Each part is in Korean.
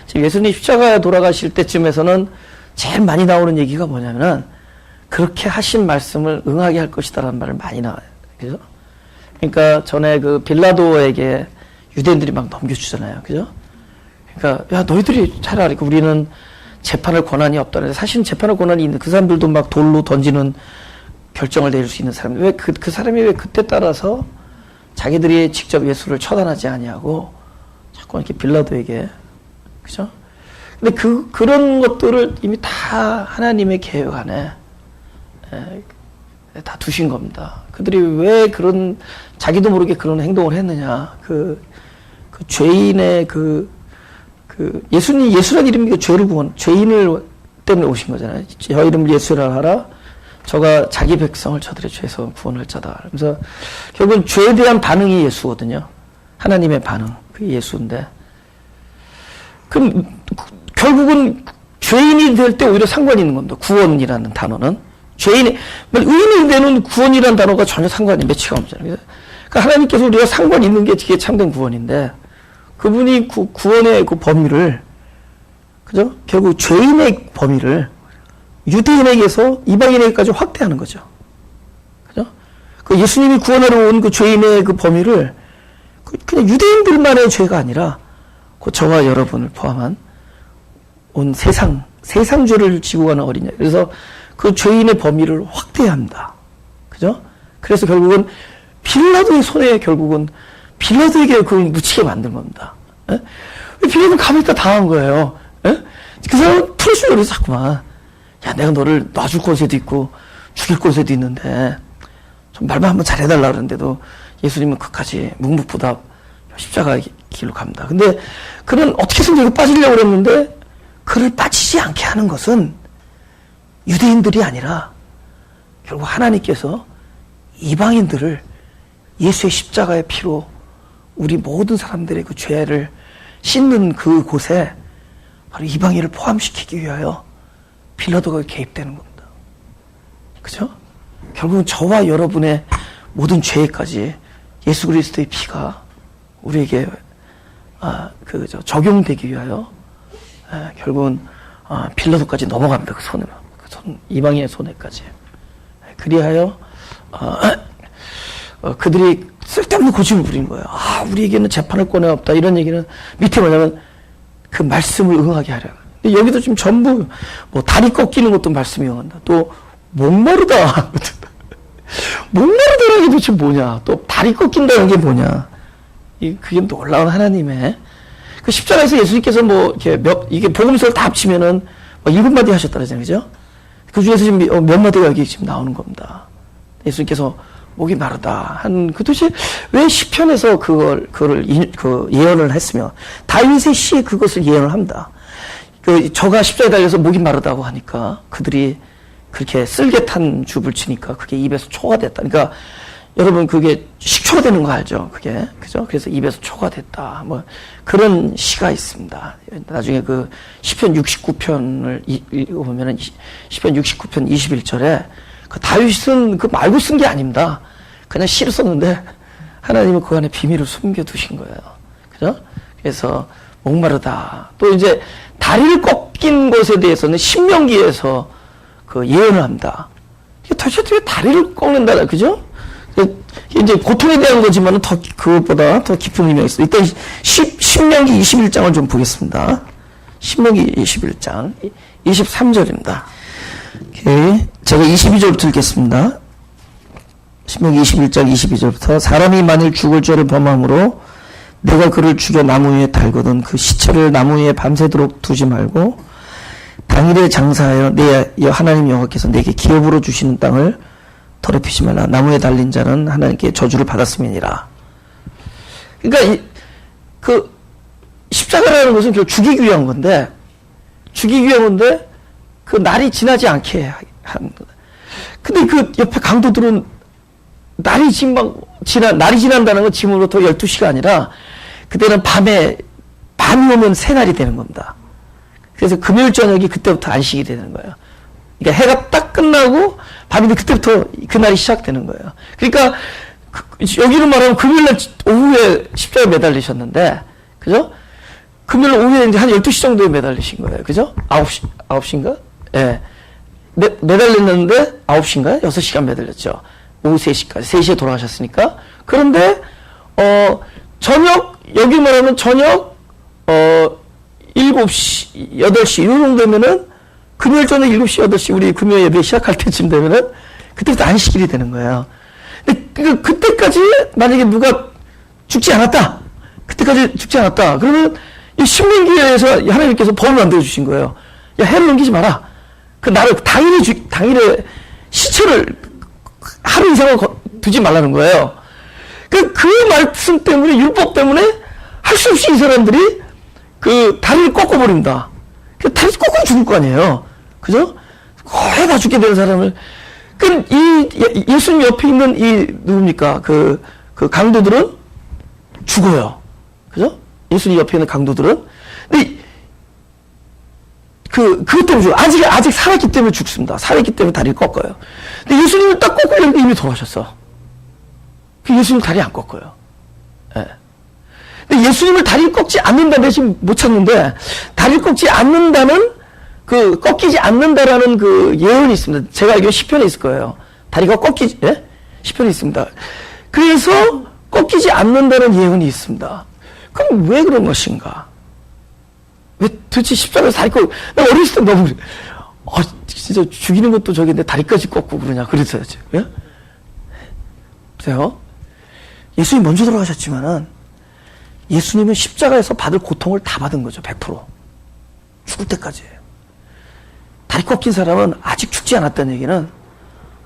지금 예수님 십자가에 돌아가실 때쯤에서는 제일 많이 나오는 얘기가 뭐냐면은 그렇게 하신 말씀을 응하게 할 것이다라는 말을 많이 나와요. 그죠? 그러니까 전에 그 빌라도에게 유대인들이 막 넘겨주잖아요. 그죠? 그러니까 야 너희들이 차라리 우리는 재판할 권한이 없다는데 사실은 재판할 권한이 있는 그 사람들도 막 돌로 던지는 결정을 내릴 수 있는 사람. 왜 그 사람이 왜 그때 따라서 자기들이 직접 예수를 처단하지 아니하고 자꾸 이렇게 빌라도에게 그죠? 근데 그런 것들을 이미 다 하나님의 계획 안에 다 두신 겁니다. 그들이 왜 그런 자기도 모르게 그런 행동을 했느냐? 그 죄인의 예수란 이름이 죄를 죄인을 때문에 오신 거잖아요. 저 이름을 예수라 하라. 저가 자기 백성을 저들의 죄에서 구원할 자다. 그래서 결국은 죄에 대한 반응이 예수거든요. 하나님의 반응, 그게 예수인데. 그럼 결국은 죄인이 될 때 오히려 상관이 있는 겁니다. 구원이라는 단어는. 의인이 되는 구원이라는 단어가 전혀 상관이 매치가 없잖아요. 그러니까 하나님께서 우리가 상관이 있는 게 그게 참된 구원인데, 그분이 구원의 그 범위를, 그죠? 결국 죄인의 범위를 유대인에게서 이방인에게까지 확대하는 거죠. 그죠? 그 예수님이 구원하러 온 그 죄인의 그 범위를 그냥 유대인들만의 죄가 아니라 그 저와 여러분을 포함한 온 세상 죄를 지고 가는 어린이. 그래서 그 죄인의 범위를 확대해야 합니다. 그죠? 그래서 결국은 빌라도의 손에 결국은 빌라도에게 그걸 묻히게 만든 겁니다. 예? 빌라도는 가만히 있다 당한 거예요. 예? 그 사람은 풀어주려고 그래서 자꾸만. 야, 내가 너를 놔줄 권세도 있고 죽일 권세도 있는데 좀 말만 한번 잘해달라 그러는데도 예수님은 끝까지 묵묵부답 십자가의 길로 갑니다. 근데 그는 어떻게든 여기 빠지려고 그랬는데 그를 빠지지 않게 하는 것은 유대인들이 아니라 결국 하나님께서 이방인들을 예수의 십자가의 피로 우리 모든 사람들의 그 죄를 씻는 그 곳에 바로 이방인을 포함시키기 위하여 빌라도가 개입되는 겁니다. 그죠? 결국은 저와 여러분의 모든 죄까지 예수 그리스도의 피가 우리에게 적용되기 위하여 결국은 빌라도까지 넘어갑니다. 그 손으로. 이방인의 손에까지. 그리하여 그들이 쓸데없는 고집을 부린 거예요. 우리에게는 재판할 권한이 없다. 이런 얘기는 밑에 뭐냐면 그 말씀을 응하게 하려. 근데 여기도 지금 전부 뭐 다리 꺾이는 것도 말씀이 응한다. 또 목마르다. 목마르다라는 게 도대체 뭐냐. 또 다리 꺾인다는 게 뭐냐. 그게 놀라운 하나님의 그 십자가에서 예수님께서 뭐 이게 복음서를 다 합치면은 7마디 하셨다 그러잖아요. 그죠? 그 중에서 지금 몇 마디가 여기 지금 나오는 겁니다. 예수님께서 목이 마르다 그 도대체 왜 시편에서 그거를 예언을 했으며 다윗의 시에 그것을 예언을 합니다. 저가 십자가에 달려서 목이 마르다고 하니까 그들이 그렇게 쓸개 탄 줍을 치니까 그게 입에서 초가 됐다. 그러니까 여러분 그게 식초가 되는 거 알죠? 그게 그죠? 그래서 입에서 초가 됐다. 뭐 그런 시가 있습니다. 나중에 그 시편 69편을 읽어보면은 시편 69편 21절에 그 다윗은 그 말고 쓴 게 아닙니다. 그냥 시를 썼는데 하나님은 그 안에 비밀을 숨겨두신 거예요. 그죠? 그래서 목마르다. 또 이제 다리를 꺾인 것에 대해서는 신명기에서 그 예언을 합니다. 도대체 왜 다리를 꺾는다, 그죠? 이제 고통에 대한 거지만 그것보다 더 깊은 의미가 있어요. 일단 신명기 21장을 좀 보겠습니다. 신명기 21장 23절입니다. 제가 22절부터 읽겠습니다. 신명기 21장 22절부터 사람이 만일 죽을 죄를 범함으로 내가 그를 죽여 나무 위에 달거든 그 시체를 나무 위에 밤새도록 두지 말고 당일에 장사하여 내 하나님 여호와께서 내게 기업으로 주시는 땅을 더럽히지 말라. 나무에 달린 자는 하나님께 저주를 받았음이니라. 그러니까 그 십자가라는 것은 결국 죽이기 위한 건데 그 날이 지나지 않게 하는 거다. 근데 그 옆에 강도들은 날이 지난다는 건 지금으로부터 12시가 아니라 그때는 밤이 오면 새날이 되는 겁니다. 그래서 금요일 저녁이 그때부터 안식이 되는 거예요. 그러니까 해가 딱 끝나고 밤인데 그때부터 그날이 시작되는 거예요. 그러니까 여기는 말하면 금요일날 오후에 십자가에 매달리셨는데, 그죠? 금요일 오후에 이제 한 12시 정도에 매달리신 거예요. 그죠? 9시인가? 예. 매달렸는데 9시인가? 6시간 매달렸죠. 오후 3시까지. 3시에 돌아가셨으니까. 그런데, 저녁, 여기 말하면 저녁, 7시, 8시, 이 정도면은, 금요일 저녁 7시, 8시, 우리 금요일 예배 시작할 때쯤 되면은, 그때부터 안식일이 되는 거예요. 근데 그때까지 만약에 누가 죽지 않았다. 그때까지 죽지 않았다. 그러면 이 신명기에서 하나님께서 법을 만들어 주신 거예요. 야, 해를 넘기지 마라. 그 나를 당일에 시체를 하루 이상을 두지 말라는 거예요. 그 말씀 때문에, 율법 때문에 할 수 없이 이 사람들이 그 다리를 꺾어버립니다. 그 다리 꺾으면 죽을 거 아니에요. 그죠? 거의 다 죽게 되는 사람을. 예수님 옆에 있는 누굽니까? 그 강도들은 죽어요. 그죠? 예수님 옆에 있는 강도들은. 근데, 그것 때문에 죽어요. 아직 살았기 때문에 죽습니다. 살았기 때문에 다리를 꺾어요. 근데 예수님을 딱 꺾으려는데 이미 돌아가셨어. 예수님 다리 안 꺾어요. 예. 근데 예수님을 다리를 꺾지 않는다는 지금 못 찾는데, 다리를 꺾지 않는다는, 꺾이지 않는다라는 예언이 있습니다. 제가 알기로 시편에 있을 거예요. 다리가 예? 시편에 있습니다. 그래서 꺾이지 않는다는 예언이 있습니다. 그럼 왜 그런 것인가? 왜 도대체 십자가에서 다리 꺾고, 나 어렸을 때 너무, 진짜 죽이는 것도 저기인데 다리까지 꺾고 그러냐, 그랬어요. 예? 보세요. 예수님 먼저 돌아가셨지만은, 예수님은 십자가에서 받을 고통을 다 받은 거죠, 100%. 죽을 때까지예요. 다리 꺾인 사람은 아직 죽지 않았다는 얘기는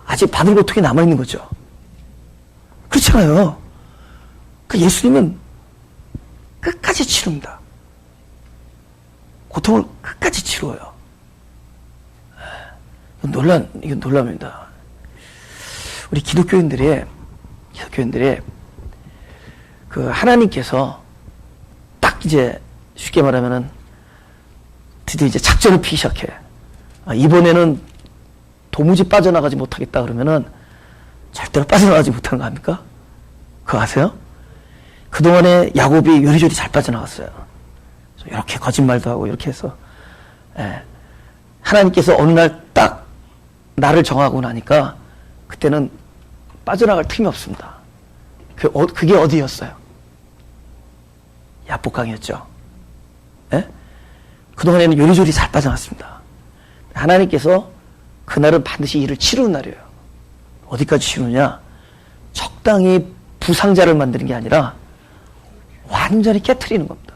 아직 받을 고통이 남아있는 거죠. 그렇잖아요. 그러니까 예수님은 끝까지 치릅니다. 고통을 끝까지 치루어요. 이건 놀랍니다. 우리 기독교인들이 하나님께서 딱 이제 쉽게 말하면은 드디어 이제 작전을 피기 시작해. 이번에는 도무지 빠져나가지 못하겠다 그러면은 절대로 빠져나가지 못하는 거 아닙니까? 그거 아세요? 그동안에 야곱이 요리조리 잘 빠져나갔어요. 이렇게 거짓말도 하고 이렇게 해서. 예. 하나님께서 어느 날 딱 나를 정하고 나니까 그때는 빠져나갈 틈이 없습니다. 그게 어디였어요? 야복강이었죠. 예? 그동안에는 요리조리 잘 빠져나갔습니다. 하나님께서 그날은 반드시 일을 치르는 날이에요. 어디까지 치르느냐? 적당히 부상자를 만드는 게 아니라 완전히 깨트리는 겁니다.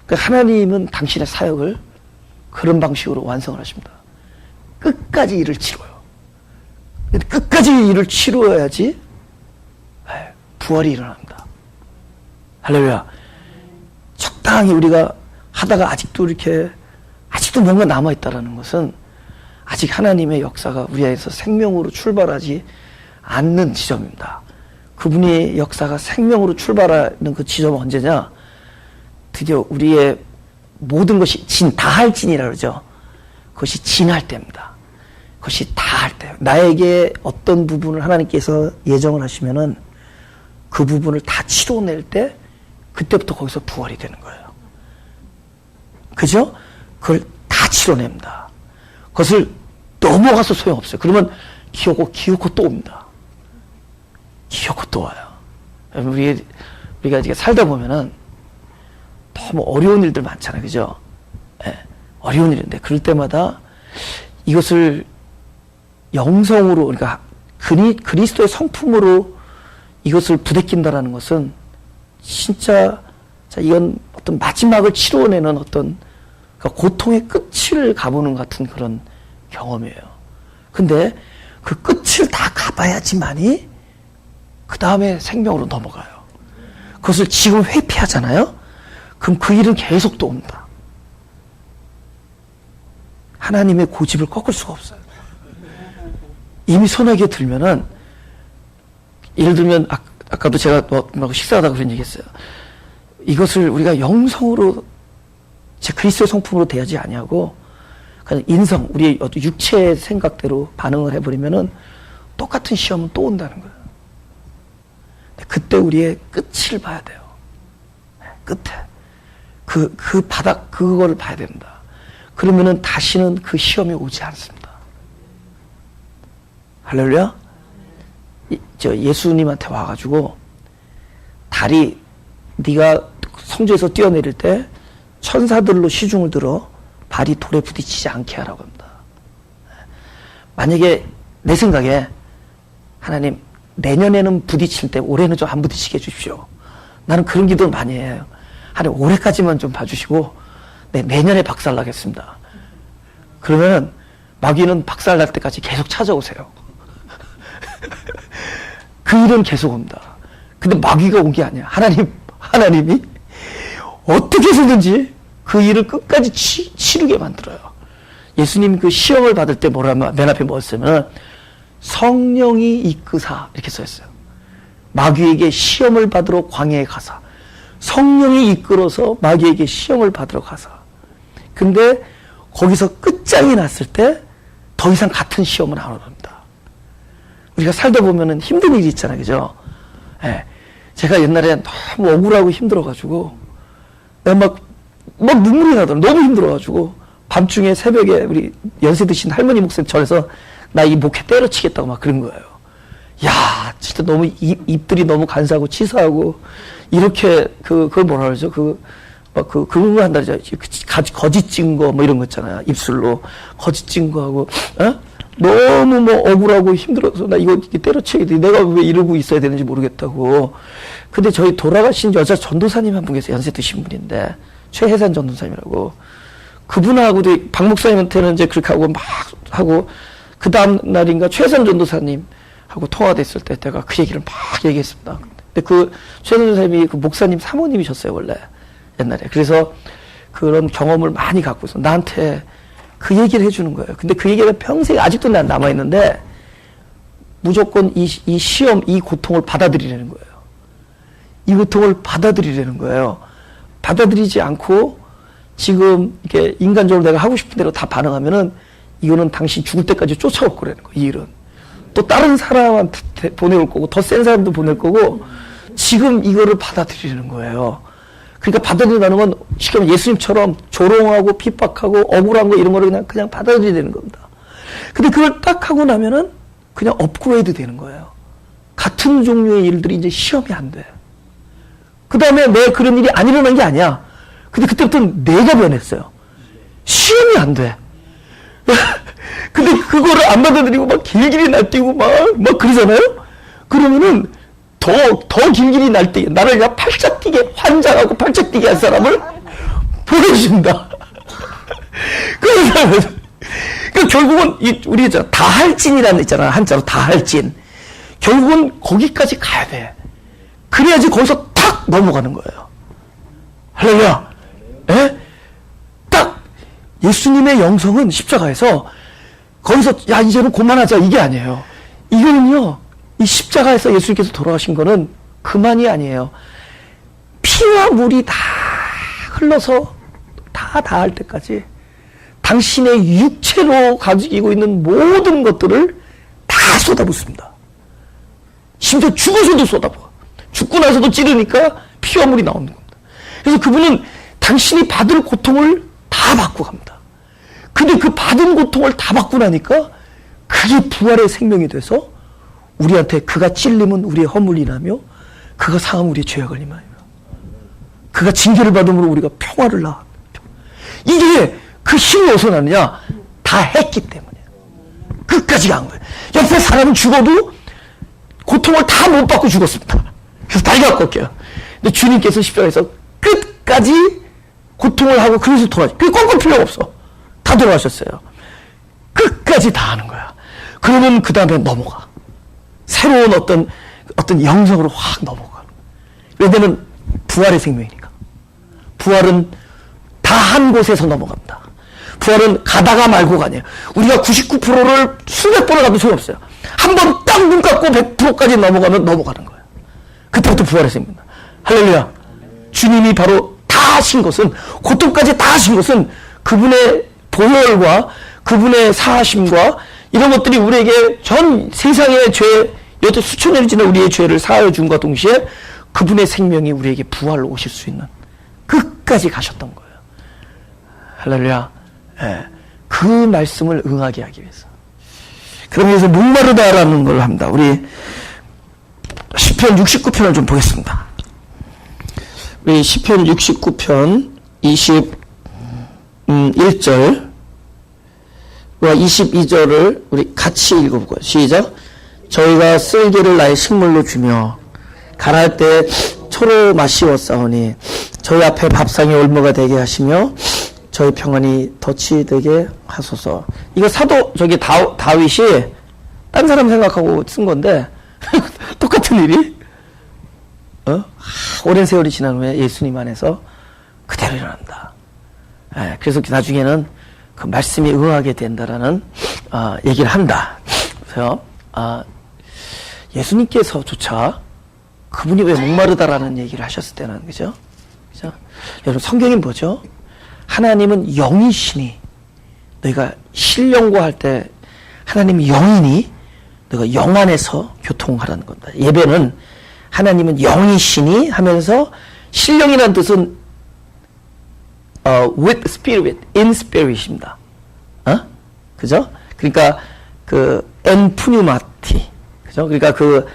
그러니까 하나님은 당신의 사역을 그런 방식으로 완성을 하십니다. 끝까지 일을 치러요. 끝까지 일을 치루어야지 부활이 일어납니다. 할렐루야. 적당히 우리가 하다가 아직도 뭔가 남아있다라는 것은 아직 하나님의 역사가 우리 안에서 생명으로 출발하지 않는 지점입니다. 그분의 역사가 생명으로 출발하는 그 지점은 언제냐? 드디어 우리의 모든 것이 다할 진이라 그러죠. 그것이 진할 때입니다. 그것이 다할 때. 나에게 어떤 부분을 하나님께서 예정을 하시면은 그 부분을 다 치러낼 때 그때부터 거기서 부활이 되는 거예요. 그죠? 그걸 다 치러냅니다. 그것을 넘어가서 소용없어요. 그러면 기어코 또 옵니다. 기어코 또 와요. 우리가 이제 살다 보면은 너무 어려운 일들 많잖아요. 그죠? 네, 어려운 일인데 그럴 때마다 이것을 영성으로, 그러니까 그리스도의 성품으로 이것을 부대낀다라는 것은 진짜 이건 어떤 마지막을 치러내는 어떤 그러니까 고통의 끝을 가보는 같은 그런 경험이에요. 근데 그 끝을 다 가봐야지만이 그 다음에 생명으로 넘어가요. 그것을 지금 회피하잖아요. 그럼 그 일은 계속 또 옵니다. 하나님의 고집을 꺾을 수가 없어요. 이미 소나기에 들면은, 예를 들면 아까도 제가 식사하다가 그런 얘기 했어요. 이것을 우리가 영성으로 제 그리스도의 성품으로 대하지 아니하고 그냥 인성, 우리의 육체의 생각대로 반응을 해버리면은 똑같은 시험은 또 온다는 거예요. 그때 우리의 끝을 봐야 돼요. 끝에. 그 바닥, 그거를 봐야 된다. 그러면은 다시는 그 시험이 오지 않습니다. 할렐루야? 예수님한테 와가지고, 다리, 네가 성전에서 뛰어내릴 때 천사들로 시중을 들어 발이 돌에 부딪히지 않게 하라고 합니다. 만약에 내 생각에 하나님 내년에는 부딪힐 때 올해는 좀 안 부딪히게 해주십시오. 나는 그런 기도를 많이 해요. 하나님 올해까지만 좀 봐주시고 내년에 박살나겠습니다. 그러면 마귀는 박살날 때까지 계속 찾아오세요. 그 일은 계속 옵니다. 근데 마귀가 온 게 아니야. 하나님이 어떻게 해서든지 그 일을 끝까지 치르게 만들어요. 예수님 그 시험을 받을 때 뭐라면 맨 앞에 뭐였으면 성령이 이끄사 이렇게 써있어요. 마귀에게 시험을 받으러 광야에 가사. 성령이 이끌어서 마귀에게 시험을 받으러 가사. 근데 거기서 끝장이 났을 때 더 이상 같은 시험을 안 합니다. 우리가 살다 보면은 힘든 일이 있잖아요. 그죠? 예. 제가 옛날에 너무 억울하고 힘들어가지고 내가 막 눈물이 나더라고요. 너무 힘들어가지고 밤중에 새벽에 우리 연세 드신 할머니 목사님 전에서 나 이 목회 때려치겠다고 막 그런 거예요. 야, 진짜 너무 입들이 너무 간사하고 치사하고 이렇게 그걸 뭐라 그러죠? 그거 한다 그러죠. 거짓 증거 뭐 이런 거 있잖아요. 입술로 거짓 증거하고 너무 억울하고 힘들어서 나 이거 때려치게 돼. 내가 왜 이러고 있어야 되는지 모르겠다고. 근데 저희 돌아가신 여자 전도사님 한 분 계세요. 연세 드신 분인데 최혜산 전도사님이라고. 그분하고도 박 목사님한테는 이제 그렇게 하고 막 하고 그 다음 날인가 최혜산 전도사님하고 통화됐을 때 제가 그 얘기를 막 얘기했습니다. 근데 그 최혜산 전도사님이 그 목사님 사모님이셨어요 원래 옛날에. 그래서 그런 경험을 많이 갖고서 나한테 그 얘기를 해주는 거예요. 근데 그 얘기가 평생 아직도 난 남아있는데 무조건 이 시험, 이 고통을 받아들이려는 거예요. 이 고통을 받아들이려는 거예요. 받아들이지 않고 지금 이렇게 인간적으로 내가 하고 싶은 대로 다 반응하면은 이거는 당신 죽을 때까지 쫓아올 거라는 거예요. 이 일은. 또 다른 사람한테 보내올 거고 더 센 사람도 보낼 거고 지금 이거를 받아들이는 거예요. 그러니까 받아들인다는 건 쉽게 말하면 예수님처럼 조롱하고 핍박하고 억울한 거 이런 거를 그냥 받아들여야 되는 겁니다. 근데 그걸 딱 하고 나면은 그냥 업그레이드 되는 거예요. 같은 종류의 일들이 이제 시험이 안 돼. 그 다음에 내 그런 일이 안 일어난 게 아니야. 근데 그때부터는 내가 변했어요. 시험이 안 돼. 근데 그거를 안 받아들이고 막 길길이 날뛰고 막 그러잖아요? 그러면은 더 길길이 날뛰게, 나를 그냥 팔짝 뛰게, 환장하고 팔짝 뛰게 한 사람을 보여준다. 그러니까 결국은, 우리 다할진이라는 있잖아. 한자로 다할진. 결국은 거기까지 가야 돼. 그래야지 거기서 탁 넘어가는 거예요. 할렐루야. 예? 딱, 예수님의 영성은 십자가에서 거기서, 야, 이제는 그만하자. 이게 아니에요. 이거는요, 이 십자가에서 예수님께서 돌아가신 거는 그만이 아니에요. 피와 물이 다 흘러서 다 닿을 때까지 당신의 육체로 가지고 있는 모든 것들을 다 쏟아붓습니다. 심지어 죽어서도 쏟아부어. 죽고 나서도 찌르니까 피와 물이 나오는 겁니다. 그래서 그분은 당신이 받을 고통을 다 받고 갑니다. 근데 그 받은 고통을 다 받고 나니까 그게 부활의 생명이 돼서 우리한테 그가 찔림은 우리의 허물이라며 그가 상함은 우리의 죄악을 임하며 그가 징계를 받음으로 우리가 평화를 낳아. 이게 그 힘이 어디서 나느냐? 다 했기 때문에. 끝까지 간 거예요. 옆에 사람은 죽어도 고통을 다 못 받고 죽었습니다. 그래서 다리가 꺾여요. 근데 주님께서 십자가에서 끝까지 고통을 하고 그래서 돌아가셨어요. 그게 꺾을 필요가 없어. 다 돌아가셨어요. 끝까지 다 하는 거야. 그러면 그 다음에 넘어가. 새로운 어떤 영성으로 확 넘어가. 왜냐면 부활의 생명이니까. 부활은 다 한 곳에서 넘어갑니다. 부활은 가다가 말고가 아니에요. 우리가 99%를 수백 번을 가도 소용없어요. 한 번 딱 눈 감고 100%까지 넘어가면 넘어가는 거예요. 그때부터 부활의 생명입니다. 할렐루야. 주님이 바로 다 하신 것은, 고통까지 다 하신 것은 그분의 보혈과 그분의 사하심과 이런 것들이 우리에게 전 세상의 죄, 여태 수천 년이 지난 우리의 죄를 사하여 준과 동시에 그분의 생명이 우리에게 부활로 오실 수 있는 끝까지 가셨던 거예요. 할렐루야. 예. 그 말씀을 응하게 하기 위해서. 그러면서 목마르다라는 걸 합니다. 우리 시편 69편을 좀 보겠습니다. 우리 시편 69편 21절과 22절을 우리 같이 읽어보고요. 시작. 저희가 쓸개를 나의 식물로 주며 가랄 때 초로 마시었사오니 저희 앞에 밥상이 올무가 되게 하시며 저희 평안이 덫이 되게 하소서. 이거 사도 다윗이 딴 사람 생각하고 쓴 건데 똑같은 일이 오랜 세월이 지난 후에 예수님 안에서 그대로 일어난다. 그래서 나중에는 그 말씀이 응하게 된다라는 얘기를 한다. 그래서 예수님께서조차 그분이 왜 목마르다라는 얘기를 하셨을 때는 그죠? 여러분 성경이 뭐죠? 하나님은 영이시니 너희가 신령고 할 때 하나님이 영이니 너희가 영 안에서 교통하라는 겁니다. 예배는 하나님은 영이시니 하면서 신령이라는 뜻은 with spirit, in spirit입니다. 그죠? 그러니까 그 엔푸뉴마티, 그죠? 그러니까 그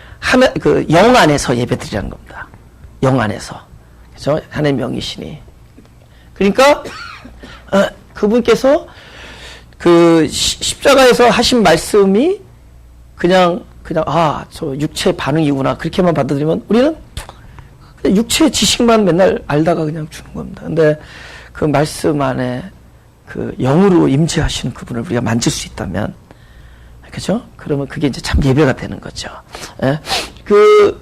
영 안에서 예배드리라는 겁니다. 영 안에서, 그죠? 하나님 영이시니. 그러니까 그분께서 그 십자가에서 하신 말씀이 그냥 저 육체 반응이구나 그렇게만 받아들이면 우리는 그냥 육체 지식만 맨날 알다가 그냥 주는 겁니다. 근데 그 말씀 안에 그 영으로 임재하시는 그분을 우리가 만질 수 있다면, 그죠? 그러면 그게 이제 참 예배가 되는 거죠. 예? 그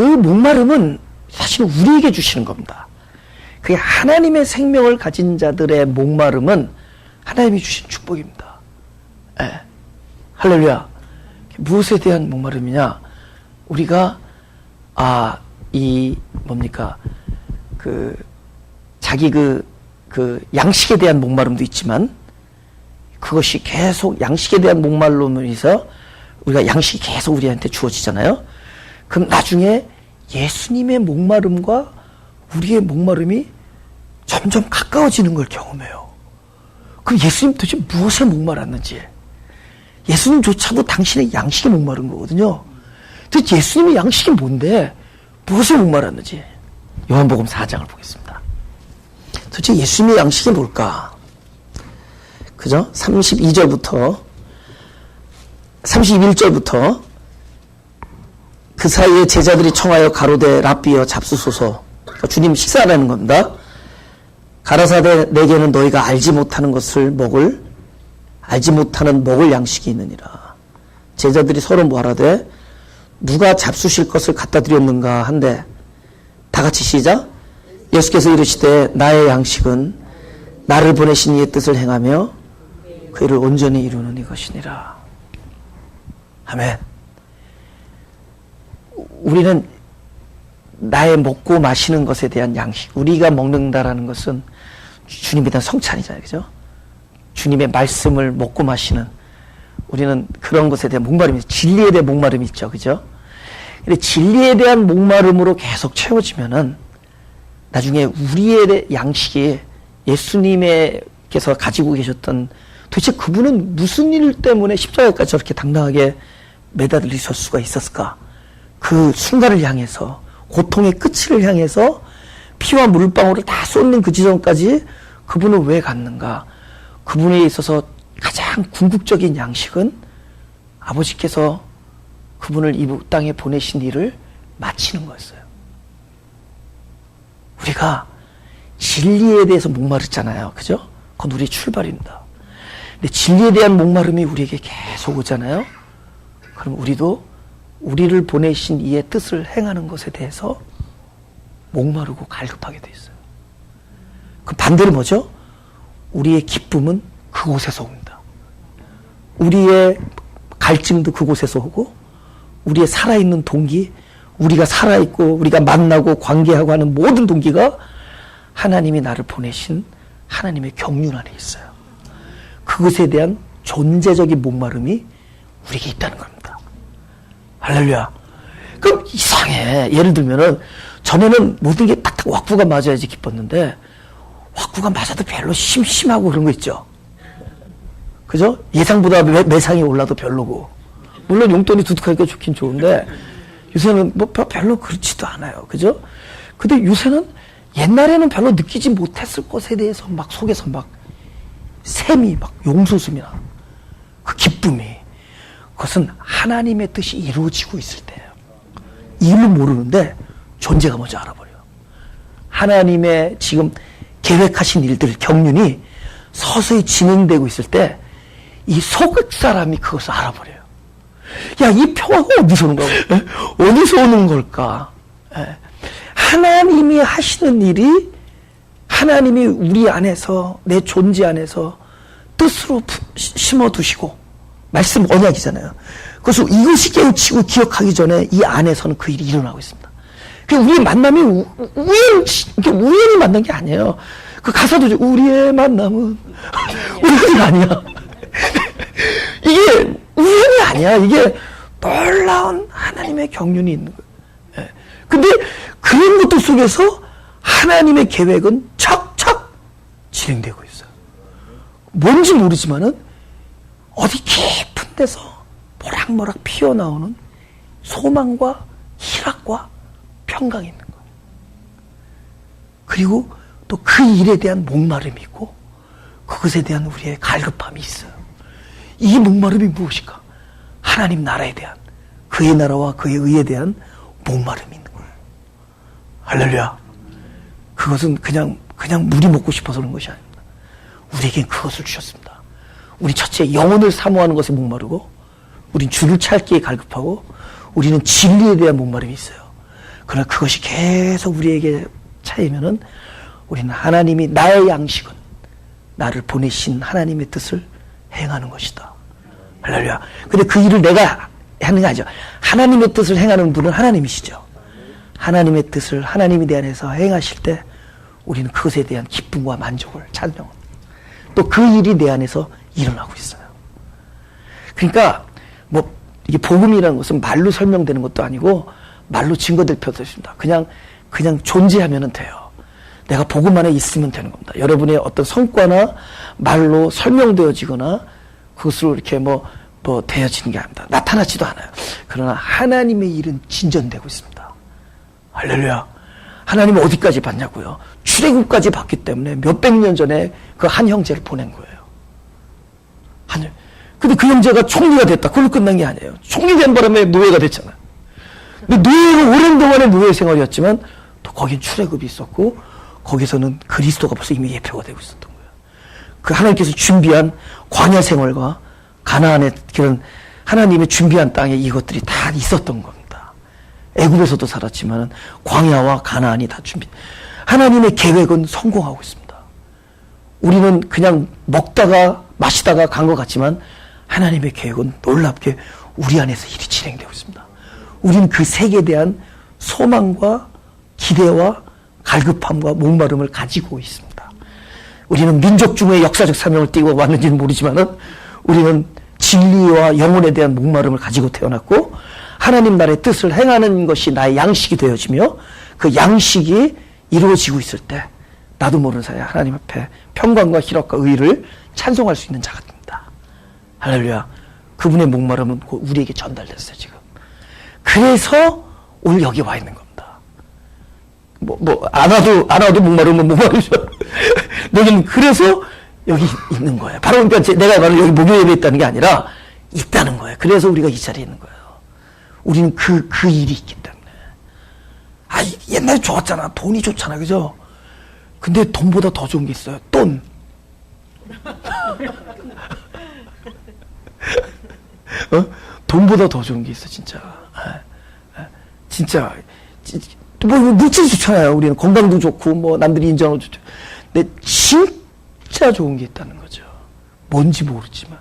목마름은 사실 우리에게 주시는 겁니다. 그게 하나님의 생명을 가진 자들의 목마름은 하나님이 주신 축복입니다. 예. 할렐루야. 무엇에 대한 목마름이냐? 우리가 자기 그 양식에 대한 목마름도 있지만 그것이 계속 양식에 대한 목마름으로 해서 우리가 양식이 계속 우리한테 주어지잖아요. 그럼 나중에 예수님의 목마름과 우리의 목마름이 점점 가까워지는 걸 경험해요. 그럼 예수님 도대체 무엇에 목말랐는지, 예수님조차도 당신의 양식에 목마른 거거든요. 도대체 예수님의 양식이 뭔데 무엇에 목말랐는지 요한복음 4장을 보겠습니다. 도대체 예수님의 양식이 뭘까? 그죠? 31절부터 그 사이에 제자들이 청하여 가로되 랍비여 잡수소서. 그러니까 주님 식사하라는 겁니다. 가라사대 내게는 너희가 알지 못하는 먹을 양식이 있느니라. 제자들이 서로 뭐하라되 누가 잡수실 것을 갖다 드렸는가 한데 다 같이 시작. 예수께서 이르시되 나의 양식은 나를 보내신 이의 뜻을 행하며 그 일을 온전히 이루는 이것이니라. 아멘. 우리는 나의 먹고 마시는 것에 대한 양식, 우리가 먹는다라는 것은 주님에 대한 성찬이잖아요. 그죠? 주님의 말씀을 먹고 마시는, 우리는 그런 것에 대한 목마름이, 진리에 대한 목마름이 있죠. 그죠? 근데 진리에 대한 목마름으로 계속 채워지면은 나중에 우리의 양식이 예수님께서 가지고 계셨던, 도대체 그분은 무슨 일 때문에 십자가까지 저렇게 당당하게 매달리실 수가 있었을까? 그 순간을 향해서, 고통의 끝을 향해서 피와 물방울을 다 쏟는 그 지점까지 그분은 왜 갔는가? 그분에 있어서 가장 궁극적인 양식은 아버지께서 그분을 이 땅에 보내신 일을 마치는 거였어요. 우리가 진리에 대해서 목마르잖아요. 그죠? 그건 우리의 출발입니다. 근데 진리에 대한 목마름이 우리에게 계속 오잖아요. 그럼 우리도 우리를 보내신 이의 뜻을 행하는 것에 대해서 목마르고 갈급하게 돼 있어요. 그 반대로 뭐죠? 우리의 기쁨은 그곳에서 옵니다. 우리의 갈증도 그곳에서 오고, 우리의 살아있는 동기, 우리가 살아있고 우리가 만나고 관계하고 하는 모든 동기가 하나님이 나를 보내신 하나님의 경륜 안에 있어요. 그것에 대한 존재적인 목마름이 우리에게 있다는 겁니다. 할렐루야. 그럼 이상해. 예를 들면은 전에는 모든 게 딱딱 왁구가 맞아야지 기뻤는데 왁구가 맞아도 별로 심심하고 그런 거 있죠. 그죠? 예상보다 매상이 올라도 별로고. 물론 용돈이 두둑하니까 좋긴 좋은데 요새는 뭐 별로 그렇지도 않아요. 그죠? 근데 요새는 옛날에는 별로 느끼지 못했을 것에 대해서 막 속에서 막 샘이 막 용솟음이나 그 기쁨이, 그것은 하나님의 뜻이 이루어지고 있을 때예요. 이유를 모르는데 존재가 먼저 알아버려요. 하나님의 지금 계획하신 일들, 경륜이 서서히 진행되고 있을 때 이 속 사람이 그것을 알아버려요. 야, 이 평화가 어디서 오는 거야? 어디서 오는 걸까? 하나님이 하시는 일이, 하나님이 우리 안에서, 내 존재 안에서 뜻으로 심어두시고, 말씀 언약이잖아요. 그래서 이것이 깨우치고 기억하기 전에 이 안에서는 그 일이 일어나고 있습니다. 우리의 만남이 우연히 만난 게 아니에요. 그 가사도 우리의 만남은 우연이 아니야. 이게 우연이 아니야. 이게 놀라운 하나님의 경륜이 있는 거예요. 근데 그런 것들 속에서 하나님의 계획은 척척 진행되고 있어요. 뭔지 모르지만은 어디 깊은 데서 모락모락 피어나오는 소망과 희락과 평강이 있는 거예요. 그리고 또 그 일에 대한 목마름이 있고 그것에 대한 우리의 갈급함이 있어요. 이 목마름이 무엇일까? 하나님 나라에 대한, 그의 나라와 그의 의에 대한 목마름이 있는 거예요. 할렐루야. 그것은 그냥 물이 먹고 싶어서 그런 것이 아닙니다. 우리에겐 그것을 주셨습니다. 우리 첫째, 영혼을 사모하는 것에 목마르고, 우린 주를 찾기에 갈급하고, 우리는 진리에 대한 목마름이 있어요. 그러나 그것이 계속 우리에게 차이면은 우리는 하나님이 나의 양식은 나를 보내신 하나님의 뜻을 행하는 것이다. 할렐루야. 근데 그 일을 내가 하는 게 아니죠. 하나님의 뜻을 행하는 분은 하나님이시죠. 하나님의 뜻을 하나님이 내 안에서 행하실 때 우리는 그것에 대한 기쁨과 만족을 찬양합니다. 또 그 일이 내 안에서 일어나고 있어요. 그러니까 뭐 이게 복음이라는 것은 말로 설명되는 것도 아니고 말로 증거될 필요도 없습니다. 그냥 존재하면 돼요. 내가 복음 안에 있으면 되는 겁니다. 여러분의 어떤 성과나 말로 설명되어지거나 그것으로 이렇게 뭐 되어지는 게 아닙니다. 나타나지도 않아요. 그러나 하나님의 일은 진전되고 있습니다. 할렐루야. 하나님은 어디까지 봤냐고요? 출애굽까지 봤기 때문에 몇백 년 전에 그 한 형제를 보낸 거예요. 근데 그 형제가 총리가 됐다. 그걸로 끝난 게 아니에요. 총리 된 바람에 노예가 됐잖아요. 근데 노예가 오랜 동안의 노예 생활이었지만 또 거긴 출애굽이 있었고 거기서는 그리스도가 벌써 이미 예표가 되고 있었던 거예요. 그 하나님께서 준비한 광야 생활과 가나안의 그런 하나님의 준비한 땅에 이것들이 다 있었던 겁니다. 애굽에서도 살았지만 광야와 가나안이 다 준비. 하나님의 계획은 성공하고 있습니다. 우리는 그냥 먹다가 마시다가 간 것 같지만 하나님의 계획은 놀랍게 우리 안에서 일이 진행되고 있습니다. 우리는 그 색에 대한 소망과 기대와 갈급함과 목마름을 가지고 있습니다. 우리는 민족 중에 역사적 사명을 띠고 왔는지는 모르지만은 우리는 진리와 영혼에 대한 목마름을 가지고 태어났고 하나님 나라의 뜻을 행하는 것이 나의 양식이 되어지며 그 양식이 이루어지고 있을 때 나도 모르는 사이에 하나님 앞에 평강과 희락과 의를 찬송할 수 있는 자가 됩니다. 할렐루야. 그분의 목마름은 곧 우리에게 전달됐어요, 지금. 그래서 오늘 여기 와 있는 겁니다. 안 와도 목마르면 목마르죠. 여기는 그래서 여기 있는 거예요. 바로 그러니까 내가 말하는 여기 목요일에 있다는 게 아니라 있다는 거예요. 그래서 우리가 이 자리에 있는 거예요. 우리는 그 일이 있기 때문에. 옛날에 좋았잖아. 돈이 좋잖아. 그죠? 근데 돈보다 더 좋은 게 있어요. 돈. 돈보다 더 좋은 게 있어, 진짜. 진짜. 물질이 좋잖아요. 우리는 건강도 좋고, 남들이 인정하고 좋죠. 근데 진짜 좋은 게 있다는 거죠. 뭔지 모르지만.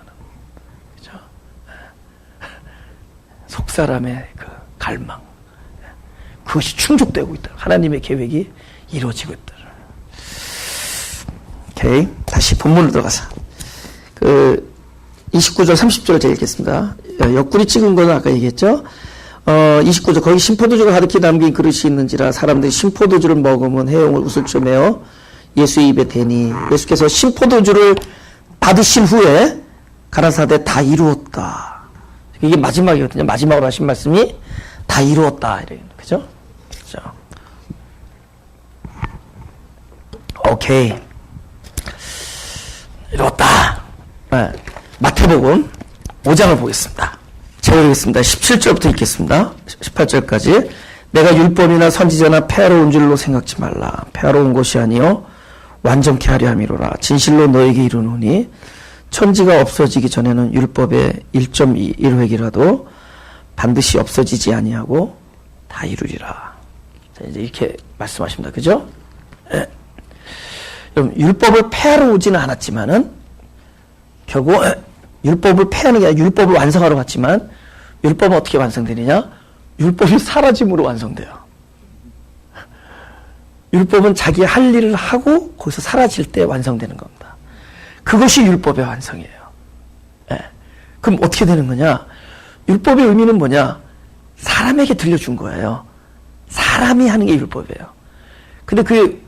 그죠? 속 사람의 그 갈망. 그것이 충족되고 있다. 하나님의 계획이 이루어지고 있다. 오케이. 다시 본문으로 들어가서. 29절, 30절 제가 읽겠습니다. 옆구리 찍은 거는 아까 얘기했죠. 29절 거기 신포도주가 가득히 담긴 그릇이 있는지라 사람들이 신포도주를 먹으면 해용을 우슬쳐 매어 예수의 입에 대니 예수께서 신포도주를 받으신 후에 가라사대 다 이루었다. 이게 마지막이거든요. 마지막으로 하신 말씀이 다 이루었다. 이래요. 그죠? 자. 오케이. 이루었다. 네. 마태복음 5장을 보겠습니다. 제가 읽겠습니다. 17절부터 읽겠습니다. 18절까지. 내가 율법이나 선지자나 폐하러 온 줄로 생각지 말라. 폐하러 온 것이 아니요 완전케 하려 함이로라. 진실로 너에게 이르노니 천지가 없어지기 전에는 율법의 1.1획이라도 반드시 없어지지 아니하고 다 이루리라. 자, 이제 이렇게 말씀하십니다. 그죠? 네. 그럼 율법을 폐하러 오지는 않았지만은 결국 율법을 폐하는 게 아니라 율법을 완성하러 갔지만 율법은 어떻게 완성되느냐? 율법이 사라짐으로 완성돼요. 율법은 자기 할 일을 하고 거기서 사라질 때 완성되는 겁니다. 그것이 율법의 완성이에요. 네. 그럼 어떻게 되는 거냐? 율법의 의미는 뭐냐? 사람에게 들려준 거예요. 사람이 하는 게 율법이에요. 근데 그게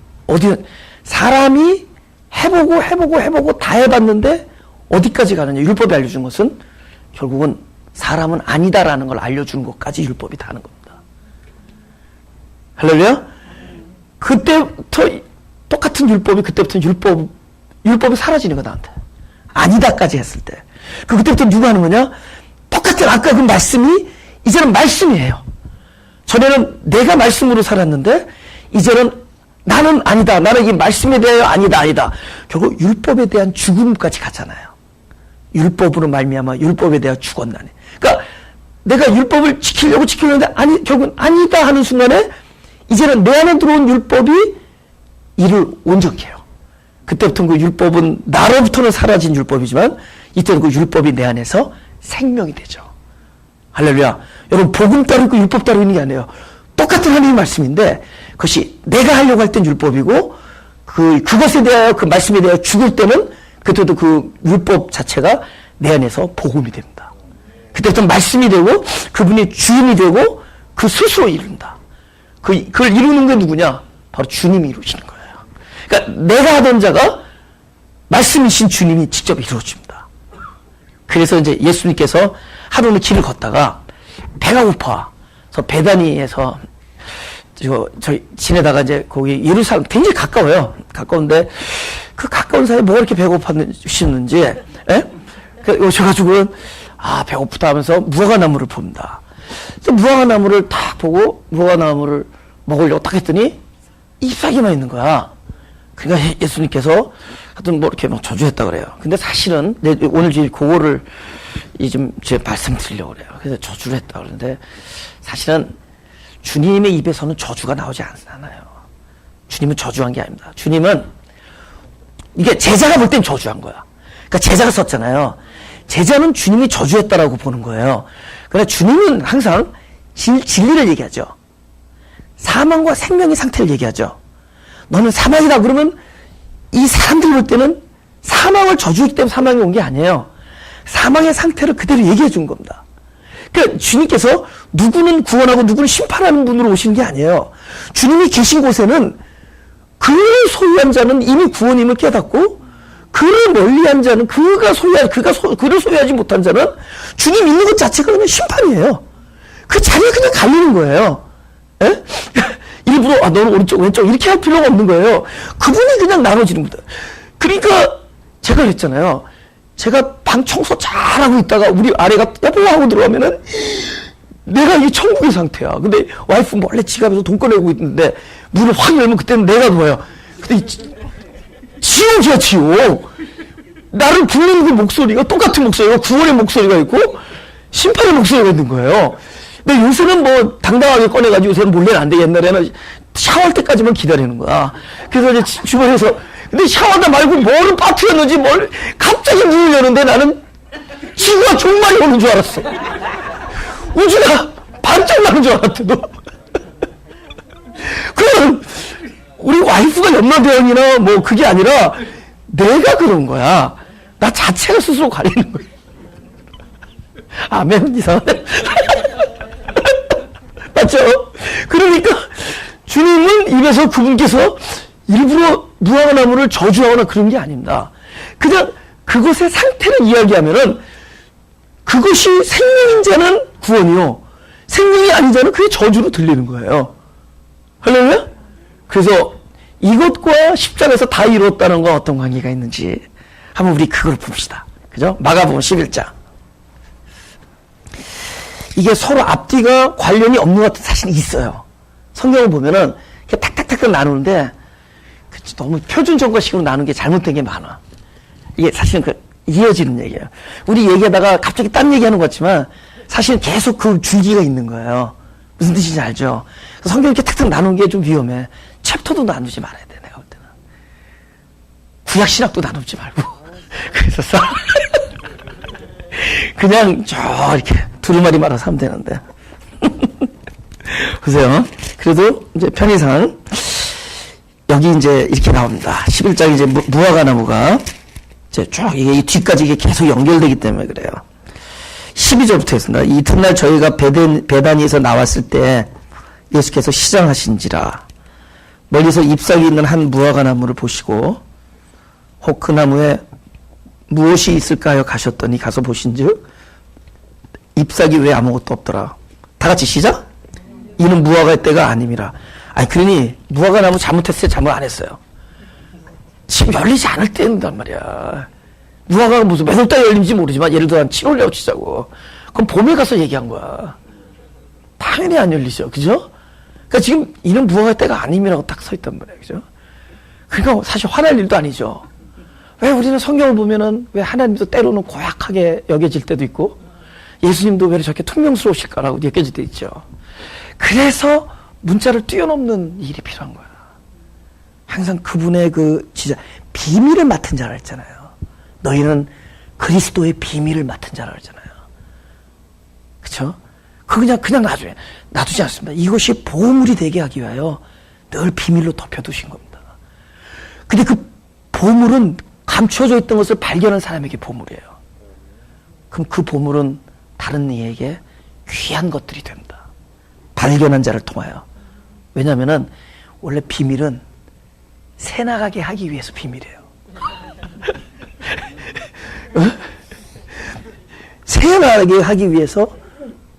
사람이 해보고 다 해봤는데 어디까지 가느냐? 율법이 알려준 것은 결국은 사람은 아니다라는 걸 알려주는 것까지 율법이 다 하는 겁니다. 할렐루야? 그때부터 똑같은 율법이 그때부터 율법이 사라지는 거야, 나한테. 아니다까지 했을 때. 그때부터 누가 하는 거냐? 똑같은 아까 그 말씀이 이제는 말씀이에요. 전에는 내가 말씀으로 살았는데 이제는 나는 아니다. 나는 이 말씀에 대하여 아니다. 결국 율법에 대한 죽음까지 갔잖아요. 율법으로 말미암아 율법에 대하여 죽었나니. 그러니까 내가 율법을 지키려는데 결국은 아니다 하는 순간에 이제는 내 안에 들어온 율법이 이를 온전케 해요. 그때부터 그 율법은 나로부터는 사라진 율법이지만 이때는 그 율법이 내 안에서 생명이 되죠. 할렐루야. 여러분 복음 따르고 있고 율법 따르고 있는 게 아니에요. 똑같은 하나님의 말씀인데 그것이 내가 하려고 할 땐 율법이고 그것에 대하여 그 말씀에 대하여 죽을 때는 그때도 그 율법 자체가 내 안에서 복음이 됩니다. 그때부터 말씀이 되고 그분이 주인이 되고 그 스스로 이룬다. 그걸 이루는 게 누구냐? 바로 주님이 이루시는 거예요. 그러니까 내가 하던 자가 말씀이신 주님이 직접 이루어집니다. 그래서 이제 예수님께서 하루는 길을 걷다가 배가 고파. 그래서 베다니에서 저희 지내다가 이제 거기 예루살렘 굉장히 가까워요. 가까운데 그 가까운 사이에 뭐가 이렇게 배고팠는지, 예? 오셔가지고 배고프다 하면서 무화과나무를 봅니다. 그래서 무화과나무를 딱 보고 무화과나무를 먹으려고 딱 했더니 잎사귀만 있는 거야. 그러니까 예수님께서 하여튼 뭐 이렇게 막 저주했다 그래요. 근데 사실은 오늘 그거를 좀 제가 말씀드리려고 그래요. 그래서 저주를 했다 그러는데 사실은 주님의 입에서는 저주가 나오지 않아요. 주님은 저주한 게 아닙니다. 주님은 이게 제자가 볼 땐 저주한 거야. 그러니까 제자가 썼잖아요. 제자는 주님이 저주했다라고 보는 거예요. 그러나 주님은 항상 진리를 얘기하죠. 사망과 생명의 상태를 얘기하죠. 너는 사망이다 그러면 이 사람들이 볼 때는 사망을 저주했기 때문에 사망이 온 게 아니에요. 사망의 상태를 그대로 얘기해 준 겁니다. 그러니까 주님께서 누구는 구원하고 누구는 심판하는 분으로 오시는 게 아니에요. 주님이 계신 곳에는 그를 소유한 자는 이미 구원임을 깨닫고 그를 멀리한 자는 그를 소유하지 못한 자는 주님 있는 것 자체가 그냥 심판이에요. 그 자리에 그냥 갈리는 거예요. 에? 일부러 너는 오른쪽 왼쪽 이렇게 할 필요가 없는 거예요. 그분이 그냥 나눠지는 겁니다. 그러니까 제가 그랬잖아요. 제가 방 청소 잘하고 있다가 우리 아래가 여보 하고 들어가면은 내가 이 천국의 상태야. 근데 와이프 몰래 지갑에서 돈 꺼내고 있는데 문을 확 열면 그때는 내가 누워요. 근데 지옥이야 지옥. 나를 부르는 그 목소리가 똑같은 목소리가 구원의 목소리가 있고 심판의 목소리가 있는 거예요. 근데 요새는 뭐 당당하게 꺼내가지고 요새는 몰래는 안 돼. 옛날에는 샤워할 때까지만 기다리는 거야. 그래서 이제 주변에서 근데 샤워하다 말고 뭐를 빠뜨렸는지 갑자기 문을 여는데 나는 지구가 종말이 오는 줄 알았어. 우주가 반짝 나는 줄 알았대도. 그럼 우리 와이프가 연마대원이나 뭐 그게 아니라 내가 그런 거야. 나 자체가 스스로 가리는 거야. 아멘. 이상하네. 그래서 그분께서 일부러 무화과 나무를 저주하거나 그런 게 아닙니다. 그냥 그것의 상태를 이야기하면은 그것이 생명인 자는 구원이요, 생명이 아닌 자는 그게 저주로 들리는 거예요. 할렐루야? 그래서 이것과 십자가에서 다 이루었다는 건 어떤 관계가 있는지 한번 우리 그걸 봅시다. 그죠? 마가복음 11장. 이게 서로 앞뒤가 관련이 없는 것 같은 사실은 있어요. 성경을 보면은 이렇게 탁탁탁탁 나누는데 너무 표준정과식으로 나누는 게 잘못된 게 많아. 이게 사실은 그 이어지는 얘기예요. 우리 얘기하다가 갑자기 딴 얘기하는 것 같지만 사실은 계속 그 줄기가 있는 거예요. 무슨 뜻인지 알죠? 성경 이렇게 탁탁 나누는 게 좀 위험해. 챕터도 나누지 말아야 돼, 내가 볼 때는. 구약 신학도 나누지 말고. 그래서 그냥 이렇게 두루마리 말아서 하면 되는데. 보세요. 그래도 이제 편의상 여기 이제 이렇게 나옵니다. 11장 이제 무화과 나무가 이제 쭉 이게 뒤까지 이게 계속 연결되기 때문에 그래요. 12절부터 했습니다. 이튿날 저희가 베다니에서 나왔을 때 예수께서 시장하신지라 멀리서 잎사귀 있는 한 무화과 나무를 보시고 혹 그 나무에 무엇이 있을까요? 가셨더니 가서 보신즉 잎사귀 외에 아무것도 없더라. 다 같이 시작. 이는 무화과의 때가 아님이라. 아니 그러니 무화과 나무 잘못했어요? 잘못 안 했어요? 지금 열리지 않을 때인단 말이야. 무화과가 무슨 몇 월달에 열린지 모르지만 예를 들어 한 7월에 치자고. 그럼 봄에 가서 얘기한 거야. 당연히 안 열리죠. 그죠? 그러니까 지금 이는 무화과의 때가 아님이라고 딱 서 있단 말이야. 그죠? 그러니까 사실 화날 일도 아니죠. 왜 우리는 성경을 보면은 왜 하나님도 때로는 고약하게 여겨질 때도 있고 예수님도 왜 저렇게 퉁명스러우실까라고 느껴질 때 있죠. 그래서 문자를 뛰어넘는 일이 필요한 거야. 항상 그분의 그 진짜 비밀을 맡은 자라 했잖아요. 너희는 그리스도의 비밀을 맡은 자라 했잖아요. 그쵸? 그냥 놔두지 않습니다. 이것이 보물이 되게 하기 위하여 늘 비밀로 덮여두신 겁니다. 근데 그 보물은 감춰져 있던 것을 발견한 사람에게 보물이에요. 그럼 그 보물은 다른 이에게 귀한 것들이 됩니다. 발견한 자를 통하여. 왜냐면은 원래 비밀은 새나가게 하기 위해서 비밀이에요. 새나가게 하기 위해서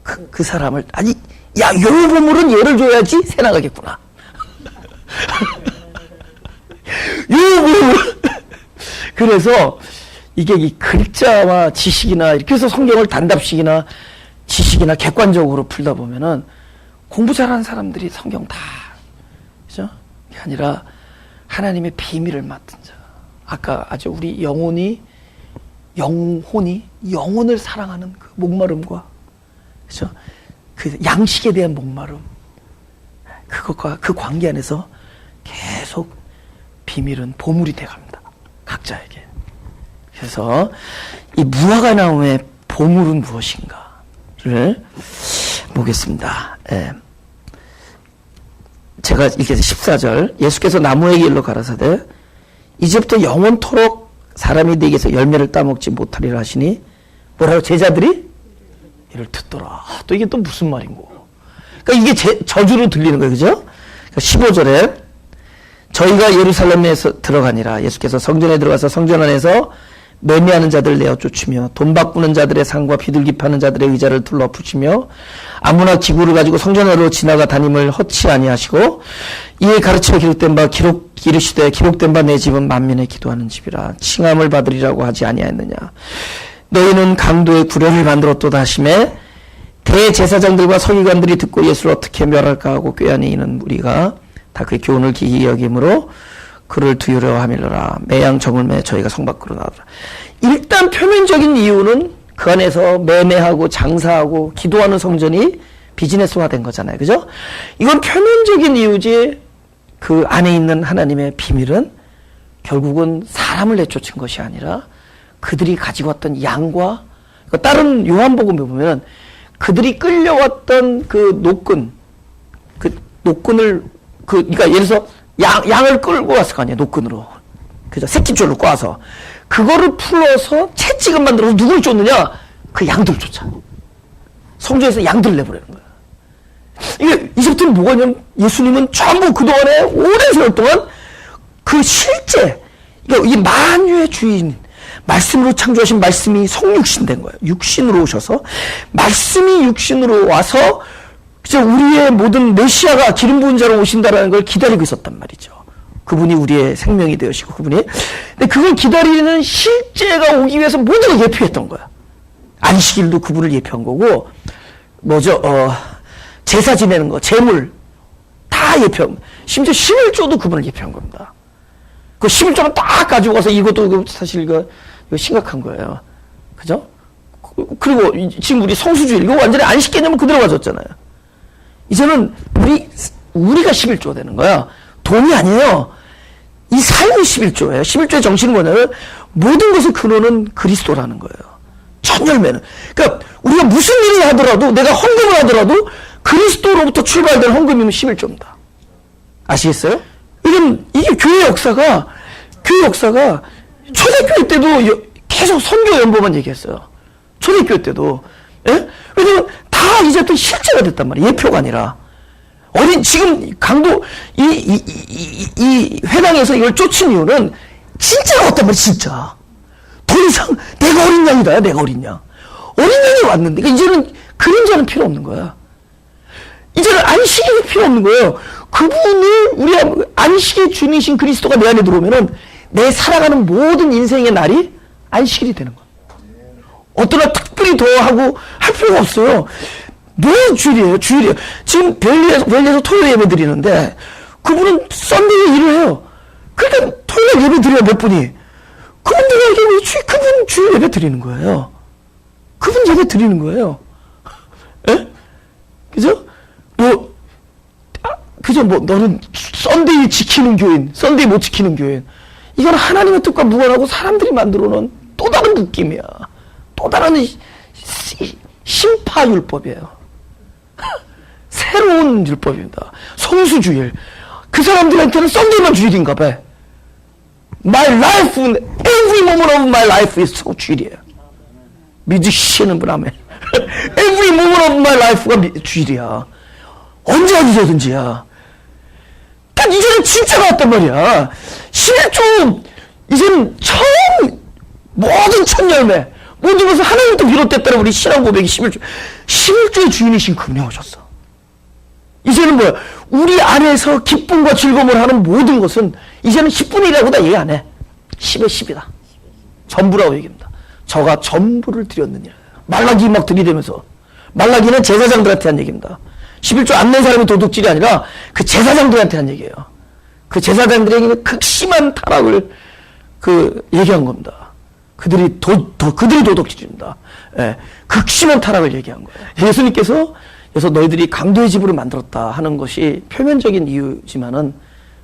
그 사람을, 아니, 야, 요 보물은 얘를 줘야지 새나가겠구나. 요 보물. 그래서 이게 이 글자와 지식이나 이렇게 해서 성경을 단답식이나 지식이나 객관적으로 풀다 보면은 공부 잘하는 사람들이 성경 다, 그죠? 그게 아니라 하나님의 비밀을 맡은 자. 아까 아주 우리 영혼을 사랑하는 그 목마름과, 그죠? 그 양식에 대한 목마름. 그것과 그 관계 안에서 계속 비밀은 보물이 돼 갑니다. 각자에게. 그래서 이 무화과 나무의 보물은 무엇인가를 보겠습니다. 예. 제가 읽겠습니다. 14절. 예수께서 나무에게 일러 가라사대 이제부터 영원토록 사람이 네게서 열매를 따먹지 못하리라 하시니 뭐라고? 제자들이 이를 듣더라. 또 이게 또 무슨 말인고? 그러니까 이게 저주로 들리는 거예요. 그죠? 그러니까 15절에 저희가 예루살렘에서 들어가니라. 예수께서 성전에 들어가서 성전 안에서 매매하는 자들을 내어 쫓으며 돈 바꾸는 자들의 상과 비둘기 파는 자들의 의자를 둘러 붙이며 아무나 기구를 가지고 성전 안으로 지나가 다님을 허치 아니하시고 이에 가르쳐 기록된 바 이르시되 기록된 바 내 집은 만민의 기도하는 집이라 칭함을 받으리라고 하지 아니하였느냐. 너희는 강도의 구려를 만들었도다 하시매 대제사장들과 서기관들이 듣고 예수를 어떻게 멸할까 하고 꾀하니 이는 우리가 다 그의 교훈을 기이 여김으로 그를 두려워 하밀러라. 매양 저물매 저희가 성 밖으로 나오더라. 일단 표면적인 이유는 그 안에서 매매하고 장사하고 기도하는 성전이 비즈니스화된 거잖아요. 그죠? 이건 표면적인 이유지 그 안에 있는 하나님의 비밀은 결국은 사람을 내쫓은 것이 아니라 그들이 가지고 왔던 양과 다른 요한복음에 보면 그들이 끌려왔던 그 노끈을 그러니까 예를 들어서 양을 끌고 왔을 거 아니에요. 노끈으로. 그죠? 새끼줄로 꽈서. 그거를 풀어서 채찍을 만들어서 누굴 쫓느냐? 그 양들 쫓아. 성전에서 양들을 내보내는 거야. 이게 이집트는 뭐가냐면 예수님은 전부 그동안에 오랜 세월 동안 그 실제, 그러니까 이 만유의 주인, 말씀으로 창조하신 말씀이 성육신 된 거예요. 육신으로 오셔서, 말씀이 육신으로 와서, 그죠? 우리의 모든 메시아가 기름 부은 자로 오신다라는 걸 기다리고 있었단 말이죠. 그분이 우리의 생명이 되시고, 그분이. 근데 그걸 기다리는 실제가 오기 위해서 모든 걸 예표했던 거야. 안식일도 그분을 예표한 거고, 제사 지내는 거, 제물, 다 예표, 심지어 11조도 그분을 예표한 겁니다. 그 11조는 딱 가지고 가서 이것도 사실 이거 심각한 거예요. 그죠? 그리고 지금 우리 성수주일, 이거 완전히 안식 개념은 그대로 가졌잖아요. 이제는 우리가 11조 되는 거야. 돈이 아니에요. 이 삶이 11조예요. 11조의 정신은 뭐냐면 모든 것의 근원은 그리스도라는 거예요. 첫 열매는. 그러니까 우리가 무슨 일을 하더라도, 내가 헌금을 하더라도 그리스도로부터 출발된 헌금이면 11조입니다. 아시겠어요? 이게 교회 역사가 초대교회 때도 계속 선교 연보만 얘기했어요. 초대교회 때도. 예? 왜냐면 다 이제 또 실제가 됐단 말이에요. 예표가 아니라. 지금 강도, 이 회당에서 이걸 쫓은 이유는 진짜가 왔단 말이에요, 진짜. 더 이상 내가 어린 양이다, 내가 어린 양. 어린 양이 왔는데, 그러니까 이제는 그림자는 필요 없는 거야. 이제는 안식이 필요 없는 거예요. 그분을, 우리 안식의 주님이신 그리스도가 내 안에 들어오면은 내 살아가는 모든 인생의 날이 안식일이 되는 거야. 어떤 날 특별히 더 하고 할 필요가 없어요. 늘 주일이에요, 주일이에요. 지금 벨리에서 토요일 예배 드리는데, 그분은 썬데이에 일을 해요. 그러니까 토요일 예배 드려요, 몇 분이. 그분 주일 예배 드리는 거예요. 그분 예배 드리는 거예요. 예? 그죠? 너는 썬데이 지키는 교인, 썬데이 못 지키는 교인. 이건 하나님의 뜻과 무관하고 사람들이 만들어 놓은 또 다른 묶임이야. 또 다른 심파율법이에요. 새로운 율법입니다. 성수주일. 그 사람들한테는 썬데이만 주일인가 봐. My life, every moment of my life is so 주일이에요. 믿으시는 분 아멘. Every moment of my life가 주일이야. 언제 어디서든지야. 딱 이제는 진짜가 왔단 말이야. 11조, 이제는 처음, 모든 첫 열매, 모든 것은 하나님부터 비롯됐다는 우리 신앙 고백이 11조. 11조의 주인이신 그분이 오셨어. 이제는 뭐야? 우리 안에서 기쁨과 즐거움을 하는 모든 것은 이제는 10분의 1이라고 다 얘기 안 해. 10의 10이다. 전부라고 얘기합니다. 저가 전부를 드렸느니라. 말라기 막 들이대면서. 말라기는 제사장들한테 한 얘기입니다. 11조 안 낸 사람이 도둑질이 아니라 그 제사장들한테 한 얘기예요. 그 제사장들에게 극심한 타락을 얘기한 겁니다. 그들이 도둑질입니다. 예, 극심한 타락을 얘기한 거예요. 예수님께서 그래서 너희들이 강도의 집으로 만들었다 하는 것이 표면적인 이유지만은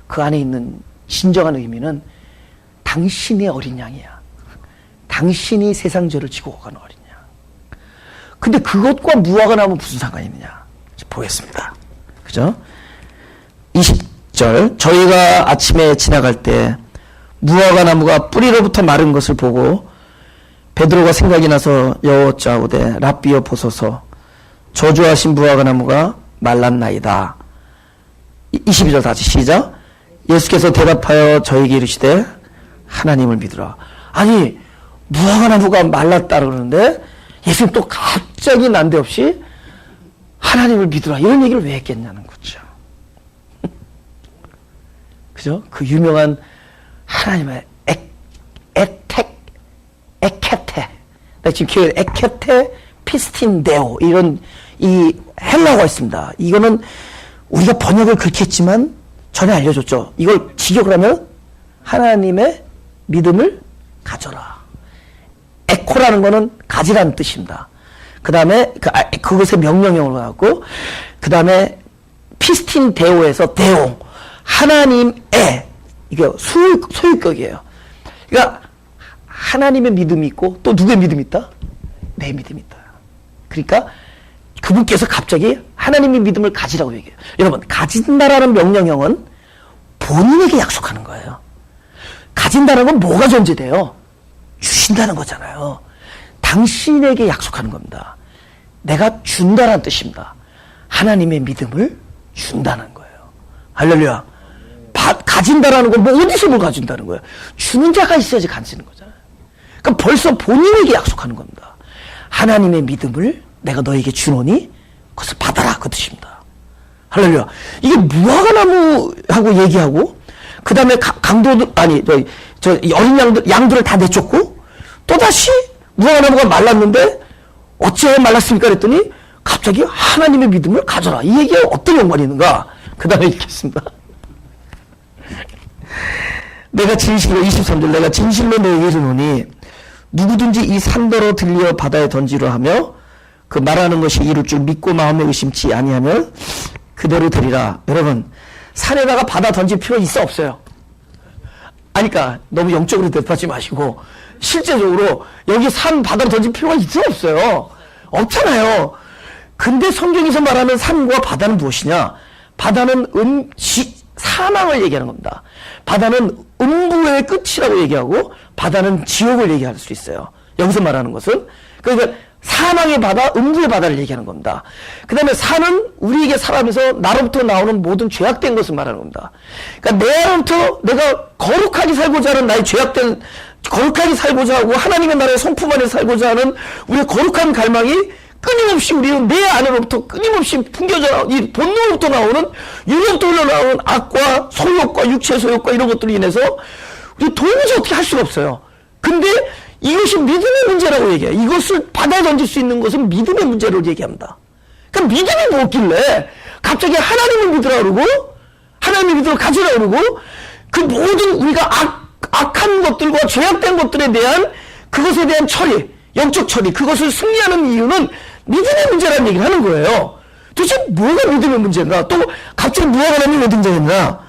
그 안에 있는 진정한 의미는 당신이 어린 양이야. 당신이 세상 죄를 지고 가는 어린 양. 근데 그것과 무화과 나무 무슨 상관이 있느냐? 보겠습니다. 그죠? 20절. 저희가 아침에 지나갈 때 무화과 나무가 뿌리로부터 마른 것을 보고 베드로가 생각이 나서 여짜오되 랍비여 보소서 저주하신 무화과 나무가 말랐나이다. 22절 다시 시작. 예수께서 대답하여 저에게 이르시되 하나님을 믿으라. 아니 무화과 나무가 말랐다 그러는데 예수님 또 갑자기 난데없이 하나님을 믿으라 이런 얘기를 왜 했겠냐는 거죠. 그죠? 그 유명한 하나님의 에케테. 나 지금 기억에 에케테 피스틴 데오 이런 이 헬라어가 있습니다. 이거는 우리가 번역을 그렇게 했지만 전에 알려줬죠. 이걸 직역을 하면 하나님의 믿음을 가져라. 에코라는 거는 가지라는 뜻입니다. 그 다음에 그것의 명령형으로 나왔고 그 다음에 피스틴 데오에서 데오 하나님의 이게 소유격이에요. 그러니까 하나님의 믿음이 있고 또 누구의 믿음이 있다? 내 믿음이 있다. 그러니까 그분께서 갑자기 하나님의 믿음을 가지라고 얘기해요. 여러분 가진다라는 명령형은 본인에게 약속하는 거예요. 가진다는 건 뭐가 전제돼요? 주신다는 거잖아요. 당신에게 약속하는 겁니다. 내가 준다라는 뜻입니다. 하나님의 믿음을 준다는 거예요. 할렐루야. 가진다라는 건 뭐 어디서 뭘 가진다는 거예요? 주는 자가 있어야지 가지는 거잖아요. 그러니까 벌써 본인에게 약속하는 겁니다. 하나님의 믿음을 내가 너에게 주노니 그것을 받아라, 그 뜻입니다. 할렐루야. 이게 무화과나무하고 얘기하고, 그 다음에 강도들, 아니, 저 어린 양들을 다 내쫓고, 또다시 무화과나무가 말랐는데, 어찌하여 말랐습니까? 그랬더니, 갑자기 하나님의 믿음을 가져라. 이 얘기가 어떤 연관이 있는가? 그 다음에 읽겠습니다. 내가 진실로, 23절, 내가 진실로 너에게 이르노니, 누구든지 이 산더러 들려 바다에 던지려 하며, 그 말하는 것이 이룰 줄 믿고 마음에 의심치 아니하면 그대로 되리라. 여러분, 산에다가 바다 던질 필요 있어, 없어요? 아니, 그러니까 너무 영적으로 대답하지 마시고 실제적으로 여기 산 바다로 던질 필요가 있어, 없어요? 없잖아요. 근데 성경에서 말하는 산과 바다는 무엇이냐? 바다는 사망을 얘기하는 겁니다. 바다는 음부의 끝이라고 얘기하고, 바다는 지옥을 얘기할 수 있어요. 여기서 말하는 것은, 그러니까 사망의 바다, 음부의 바다를 얘기하는 겁니다. 그 다음에 산은 우리에게 살아가면서 나로부터 나오는 모든 죄악된 것을 말하는 겁니다. 그러니까 내 안으로부터 내가 거룩하게 살고자 하는 나의 거룩하게 살고자 하고 하나님의 나라의 성품 안에 살고자 하는 우리의 거룩한 갈망이 끊임없이 우리는 내 안으로부터 끊임없이 풍겨져, 이 본능으로부터 나오는, 육로부터 흘러나오는 악과 소욕과 육체 소욕과 이런 것들로 인해서 우리 도무지 어떻게 할 수가 없어요. 근데 이것이 믿음의 문제라고 얘기해요. 이것을 바다에 던질 수 있는 것은 믿음의 문제로 얘기합니다. 그러니까 믿음이 뭐길래 갑자기 하나님을 믿으라 그러고, 하나님을 믿으라 가지라 그러고, 그 모든 우리가 악한 것들과 죄악된 것들에 대한 그것에 대한 처리, 영적 처리, 그것을 승리하는 이유는 믿음의 문제라는 얘기를 하는 거예요. 도대체 뭐가 믿음의 문제인가? 또 갑자기 무화과나무가 왜 등장했나?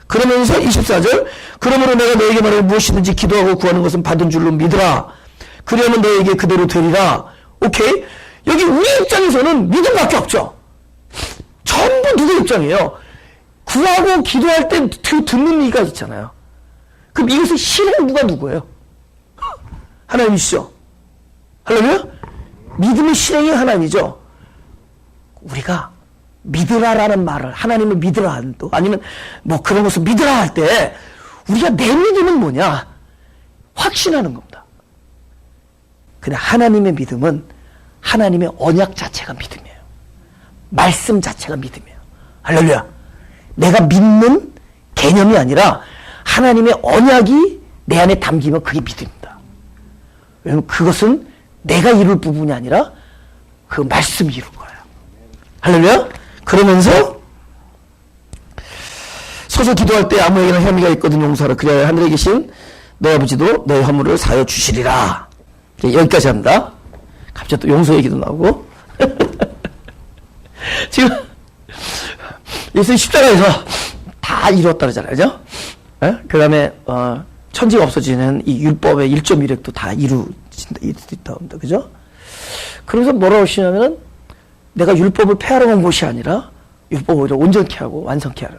그러면서 24절, 그러므로 내가 너에게 말하여 무엇이든지 기도하고 구하는 것은 받은 줄로 믿으라. 그러면 너에게 그대로 되리라. 오케이? 여기 우리 입장에서는 믿음밖에 없죠. 전부 누구 입장이에요? 구하고 기도할 때 듣는 이가 있잖아요. 그럼 이것을 실행부가 누구예요? 하나님이시죠. 할렐루야? 믿음의 실행이 하나님이죠. 우리가 믿으라라는 말을, 하나님을 믿으라, 또 아니면 뭐 그런 것을 믿으라 할 때 우리가 내 믿음은 뭐냐? 확신하는 겁니다. 근데 하나님의 믿음은 하나님의 언약 자체가 믿음이에요. 말씀 자체가 믿음이에요. 할렐루야. 내가 믿는 개념이 아니라 하나님의 언약이 내 안에 담기면 그게 믿음입니다. 왜냐하면 그것은 내가 이룰 부분이 아니라 그 말씀이 이룰 거예요. 할렐루야. 그러면서 서서 기도할 때 아무에게나 혐의가 있거든 용서하라. 그래야 하늘에 계신 너 아버지도 너의 허물을 사여 주시리라. 여기까지 합니다. 갑자기 또 용서 얘기도 나오고. 지금 예수님 십자가에서 다 이루었다 그러잖아요. 그죠? 그 다음에 천지가 없어지는 이 율법의 1.1획도 다 이루어진다 합니다. 그죠? 그러면서 뭐라고 하시냐면은 내가 율법을 폐하러 온 것이 아니라 율법을 오히려 온전케 하고 완성케 하라.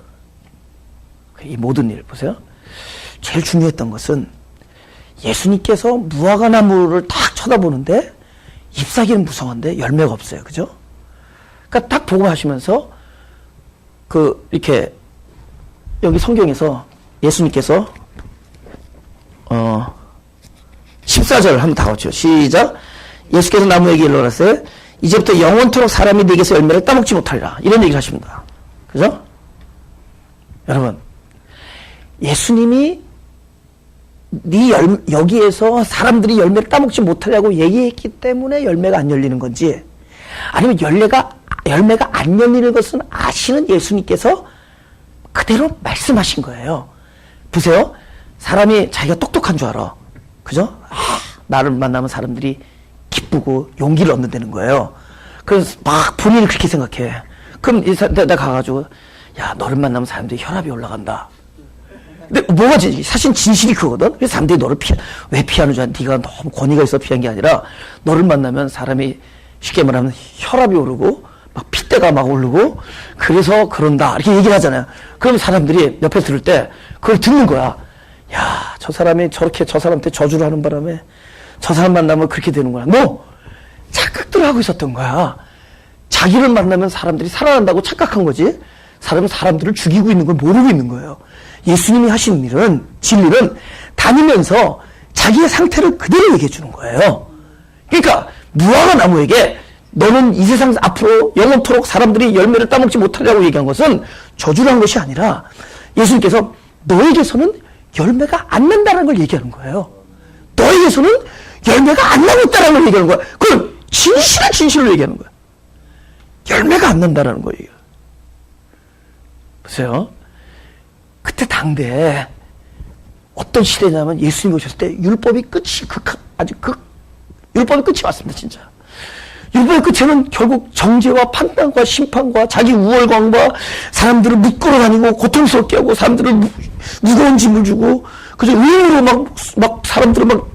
이 모든 일 보세요. 제일 중요했던 것은 예수님께서 무화과나무를 딱 쳐다보는데 잎사귀는 무성한데 열매가 없어요. 그죠? 그러니까 딱 보고 하시면서 이렇게 여기 성경에서 예수님께서 14절 한번 다 같이요. 시작. 예수께서 나무에게 일러라세 이제부터 영원토록 사람이 네게서 열매를 따먹지 못하리라. 이런 얘기를 하십니다. 그죠? 여러분, 예수님이 여기에서 사람들이 열매를 따먹지 못하려고 얘기했기 때문에 열매가 안 열리는 건지, 아니면 열매가 안 열리는 것은 아시는 예수님께서 그대로 말씀하신 거예요. 보세요. 사람이 자기가 똑똑한 줄 알아. 그죠? 나를 만나면 사람들이 기쁘고 용기를 얻는다는 거예요. 그래서 막 본인이 그렇게 생각해. 그럼 내가 가가지고, 야, 너를 만나면 사람들이 혈압이 올라간다. 근데 뭐가 사실 진실이 그거든? 그래서 사람들이 너를 왜 피하는 줄 알아? 네가 너무 권위가 있어 피한 게 아니라, 너를 만나면 사람이 쉽게 말하면 혈압이 오르고, 막 핏대가 막 오르고, 그래서 그런다. 이렇게 얘기를 하잖아요. 그럼 사람들이 옆에 들을 때, 그걸 듣는 거야. 야, 저 사람이 저렇게 저 사람한테 저주를 하는 바람에 저 사람 만나면 그렇게 되는 거야. 너 착각들을 하고 있었던 거야. 자기를 만나면 사람들이 살아난다고 착각한 거지, 사람은 사람들을 죽이고 있는 걸 모르고 있는 거예요. 예수님이 하시는 일은, 진리는 다니면서 자기의 상태를 그대로 얘기해 주는 거예요. 그러니까 무화과 나무에게 너는 이 세상 앞으로 영원토록 사람들이 열매를 따먹지 못하려고 얘기한 것은 저주를 한 것이 아니라 예수님께서 너에게서는 열매가 안 난다는 걸 얘기하는 거예요. 너에게서는 열매가 안 나고 있다는 걸 얘기하는 거야. 그건 진실로 얘기하는 거야. 열매가 안 난다는 거예요. 보세요. 그때 당대에 어떤 시대냐면 예수님이 오셨을 때 율법이 끝이 율법의 끝이 왔습니다. 진짜. 율법의 끝에는 결국 정죄와 판단과 심판과 자기 우월감과 사람들을 묶으러 다니고 고통스럽게 하고 사람들을 무거운 짐을 주고 그저 의무로 막 사람들을 막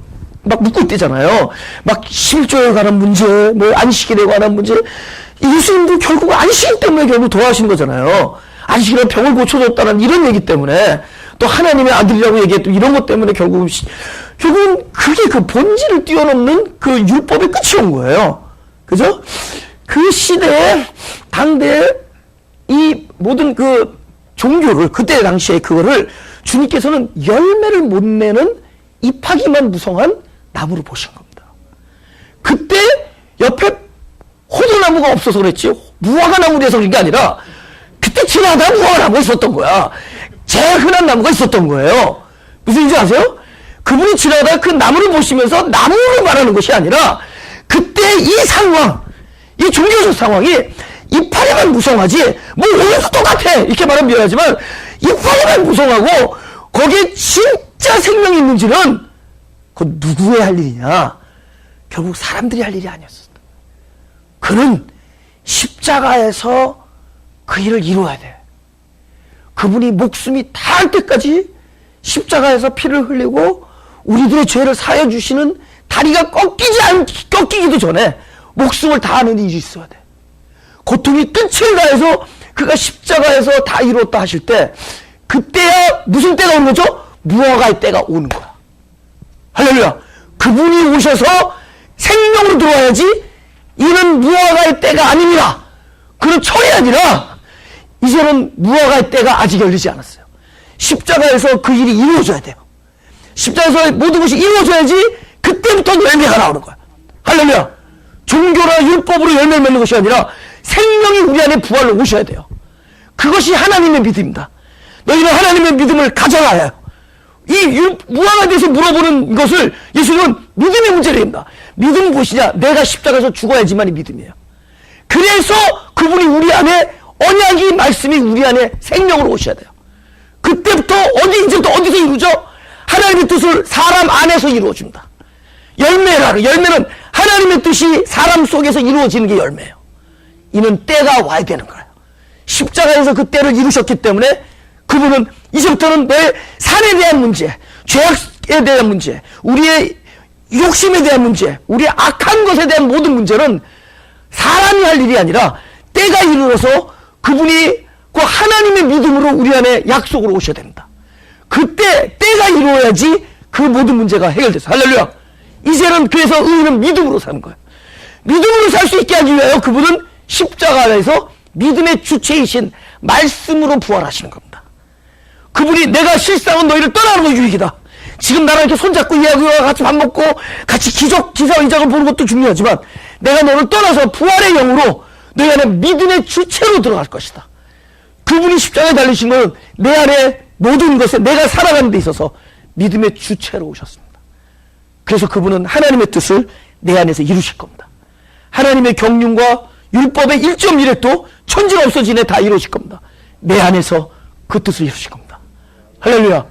묶고 있대잖아요. 막 11조에 관한 문제, 뭐 안식일에 관한 문제. 예수님도 결국 안식 때문에 결국 도와하신 거잖아요. 안식일에 병을 고쳐줬다는 이런 얘기 때문에 또 하나님의 아들이라고 얘기했던 이런 것 때문에 결국은 그게 그 본질을 뛰어넘는 그 율법의 끝이 온 거예요. 그죠? 그 시대에 당대에 이 모든 그 종교를 그때 당시에 그거를 주님께서는 열매를 못 내는 잎하기만 무성한 나무로 보신 겁니다. 그때 옆에 호두나무가 없어서 그랬지 무화과 나무로 해서 그런 게 아니라 그때 지나가다 무화과 나무가 있었던 거야. 제일 흔한 나무가 있었던 거예요. 무슨 얘기인지 아세요? 그분이 지나가다 그 나무를 보시면서 나무를 말하는 것이 아니라 그때 이 상황, 이 종교적 상황이 이파리만 무성하지 뭐 오늘도 똑같아 이렇게 말하면 미안하지만 이파리만 무성하고 거기에 진짜 생명이 있는지는 그건 누구의 할 일이냐? 결국 사람들이 할 일이 아니었어. 그는 십자가에서 그 일을 이루어야 돼. 그분이 목숨이 다할 때까지 십자가에서 피를 흘리고 우리들의 죄를 사해 주시는 다리가 꺾이기도 전에 목숨을 다하는 일이 있어야 돼. 고통이 끝을 다해서 그가 십자가에서 다 이루었다 하실 때 그때야 무슨 때가 오는 거죠? 무화과의 때가 오는 거야. 할렐루야. 그분이 오셔서 생명으로 들어와야지 이는 무화과의 때가 아닙니다. 그런 철이 아니라 이제는 무화과의 때가 아직 열리지 않았어요. 십자가에서 그 일이 이루어져야 돼요. 십자가에서 모든 것이 이루어져야지 그때부터 열매가 나오는 거야. 할렐루야. 종교나 율법으로 열매를 맺는 것이 아니라 생명이 우리 안에 부활로 오셔야 돼요. 그것이 하나님의 믿음입니다. 너희는 하나님의 믿음을 가져가야 해요. 이 무화과에 대해서 물어보는 것을 예수님은 믿음의 문제를 합니다. 믿음은 무엇이냐? 내가 십자가에서 죽어야지만이 믿음이에요. 그래서 그분이 우리 안에 언약이 말씀이 우리 안에 생명으로 오셔야 돼요. 그때부터 이제부터 어디서 이루죠? 하나님의 뜻을 사람 안에서 이루어줍니다. 열매는 하나님의 뜻이 사람 속에서 이루어지는 게 열매예요. 이는 때가 와야 되는 거예요. 십자가에서 그 때를 이루셨기 때문에 그분은 이제부터는 내 산에 대한 문제, 죄악에 대한 문제, 우리의 욕심에 대한 문제, 우리의 악한 것에 대한 모든 문제는 사람이 할 일이 아니라 때가 이르러서 그분이 그 하나님의 믿음으로 우리 안에 약속으로 오셔야 됩니다. 그때 때가 이루어야지 그 모든 문제가 해결돼서 할렐루야. 이제는 그래서 의인은 믿음으로 사는 거예요. 믿음으로 살 수 있게 하기 위하여 그분은 십자가에서 믿음의 주체이신 말씀으로 부활하시는 겁니다. 그분이 내가 실상은 너희를 떠나는 거 유익이다. 지금 나랑 이렇게 손잡고 이야기와 같이 밥 먹고 같이 기사의작을 보는 것도 중요하지만 내가 너를 떠나서 부활의 영으로 너희 안에 믿음의 주체로 들어갈 것이다. 그분이 십자가에 달리신 건 내 안에 모든 것에 내가 살아가는 데 있어서 믿음의 주체로 오셨습니다. 그래서 그분은 하나님의 뜻을 내 안에서 이루실 겁니다. 하나님의 경륜과 율법의 1.1획도 천지가 없어지네 다 이루실 겁니다. 내 안에서 그 뜻을 이루실 겁니다. 할렐루야.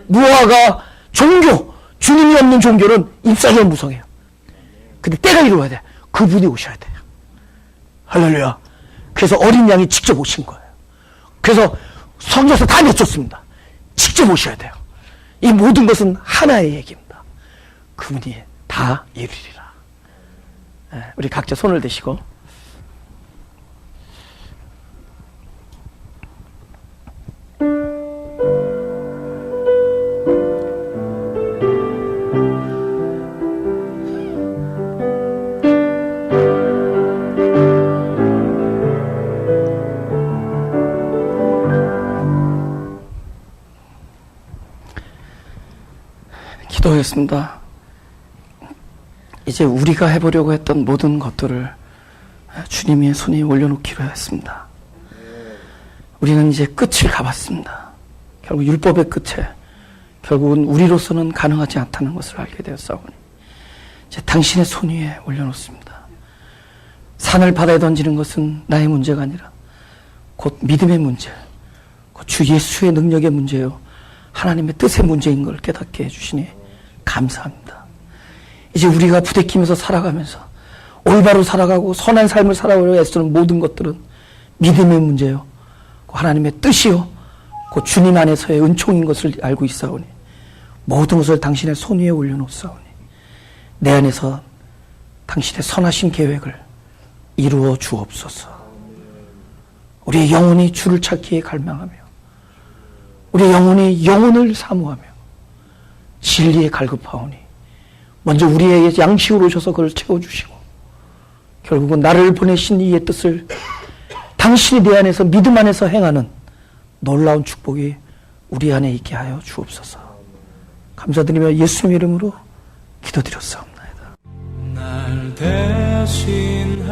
무화과 종교, 주님이 없는 종교는 잎사귀가 무성해요. 근데 때가 이루어야 돼. 그분이 오셔야 돼요. 할렐루야. 그래서 어린 양이 직접 오신 거예요. 그래서 성경에서 다 맺혔습니다. 직접 오셔야 돼요. 이 모든 것은 하나의 얘기입니다. 그분이 다 이루리라. 우리 각자 손을 대시고 기도하겠습니다. 이제 우리가 해보려고 했던 모든 것들을 주님의 손에 올려놓기로 했습니다. 우리는 이제 끝을 가봤습니다. 결국 율법의 끝에 결국은 우리로서는 가능하지 않다는 것을 알게 되었사오니 이제 당신의 손 위에 올려놓습니다. 산을 바다에 던지는 것은 나의 문제가 아니라 곧 믿음의 문제, 곧 주 예수의 능력의 문제요 하나님의 뜻의 문제인 걸 깨닫게 해주시니 감사합니다. 이제 우리가 부대끼면서 살아가면서 올바로 살아가고 선한 삶을 살아가려고 애쓰는 모든 것들은 믿음의 문제요 하나님의 뜻이요 곧 주님 안에서의 은총인 것을 알고 있사오니 모든 것을 당신의 손 위에 올려놓사오니 내 안에서 당신의 선하신 계획을 이루어 주옵소서. 우리의 영혼이 주를 찾기에 갈망하며 우리의 영혼이 영혼을 사모하며 진리에 갈급하오니 먼저 우리에게 양식으로 오셔서 그걸 채워주시고 결국은 나를 보내신 이의 뜻을 당신이 내 안에서 믿음 안에서 행하는 놀라운 축복이 우리 안에 있게 하여 주옵소서. 감사드리며 예수님의 이름으로 기도드렸사옵나이다. 날 대신하여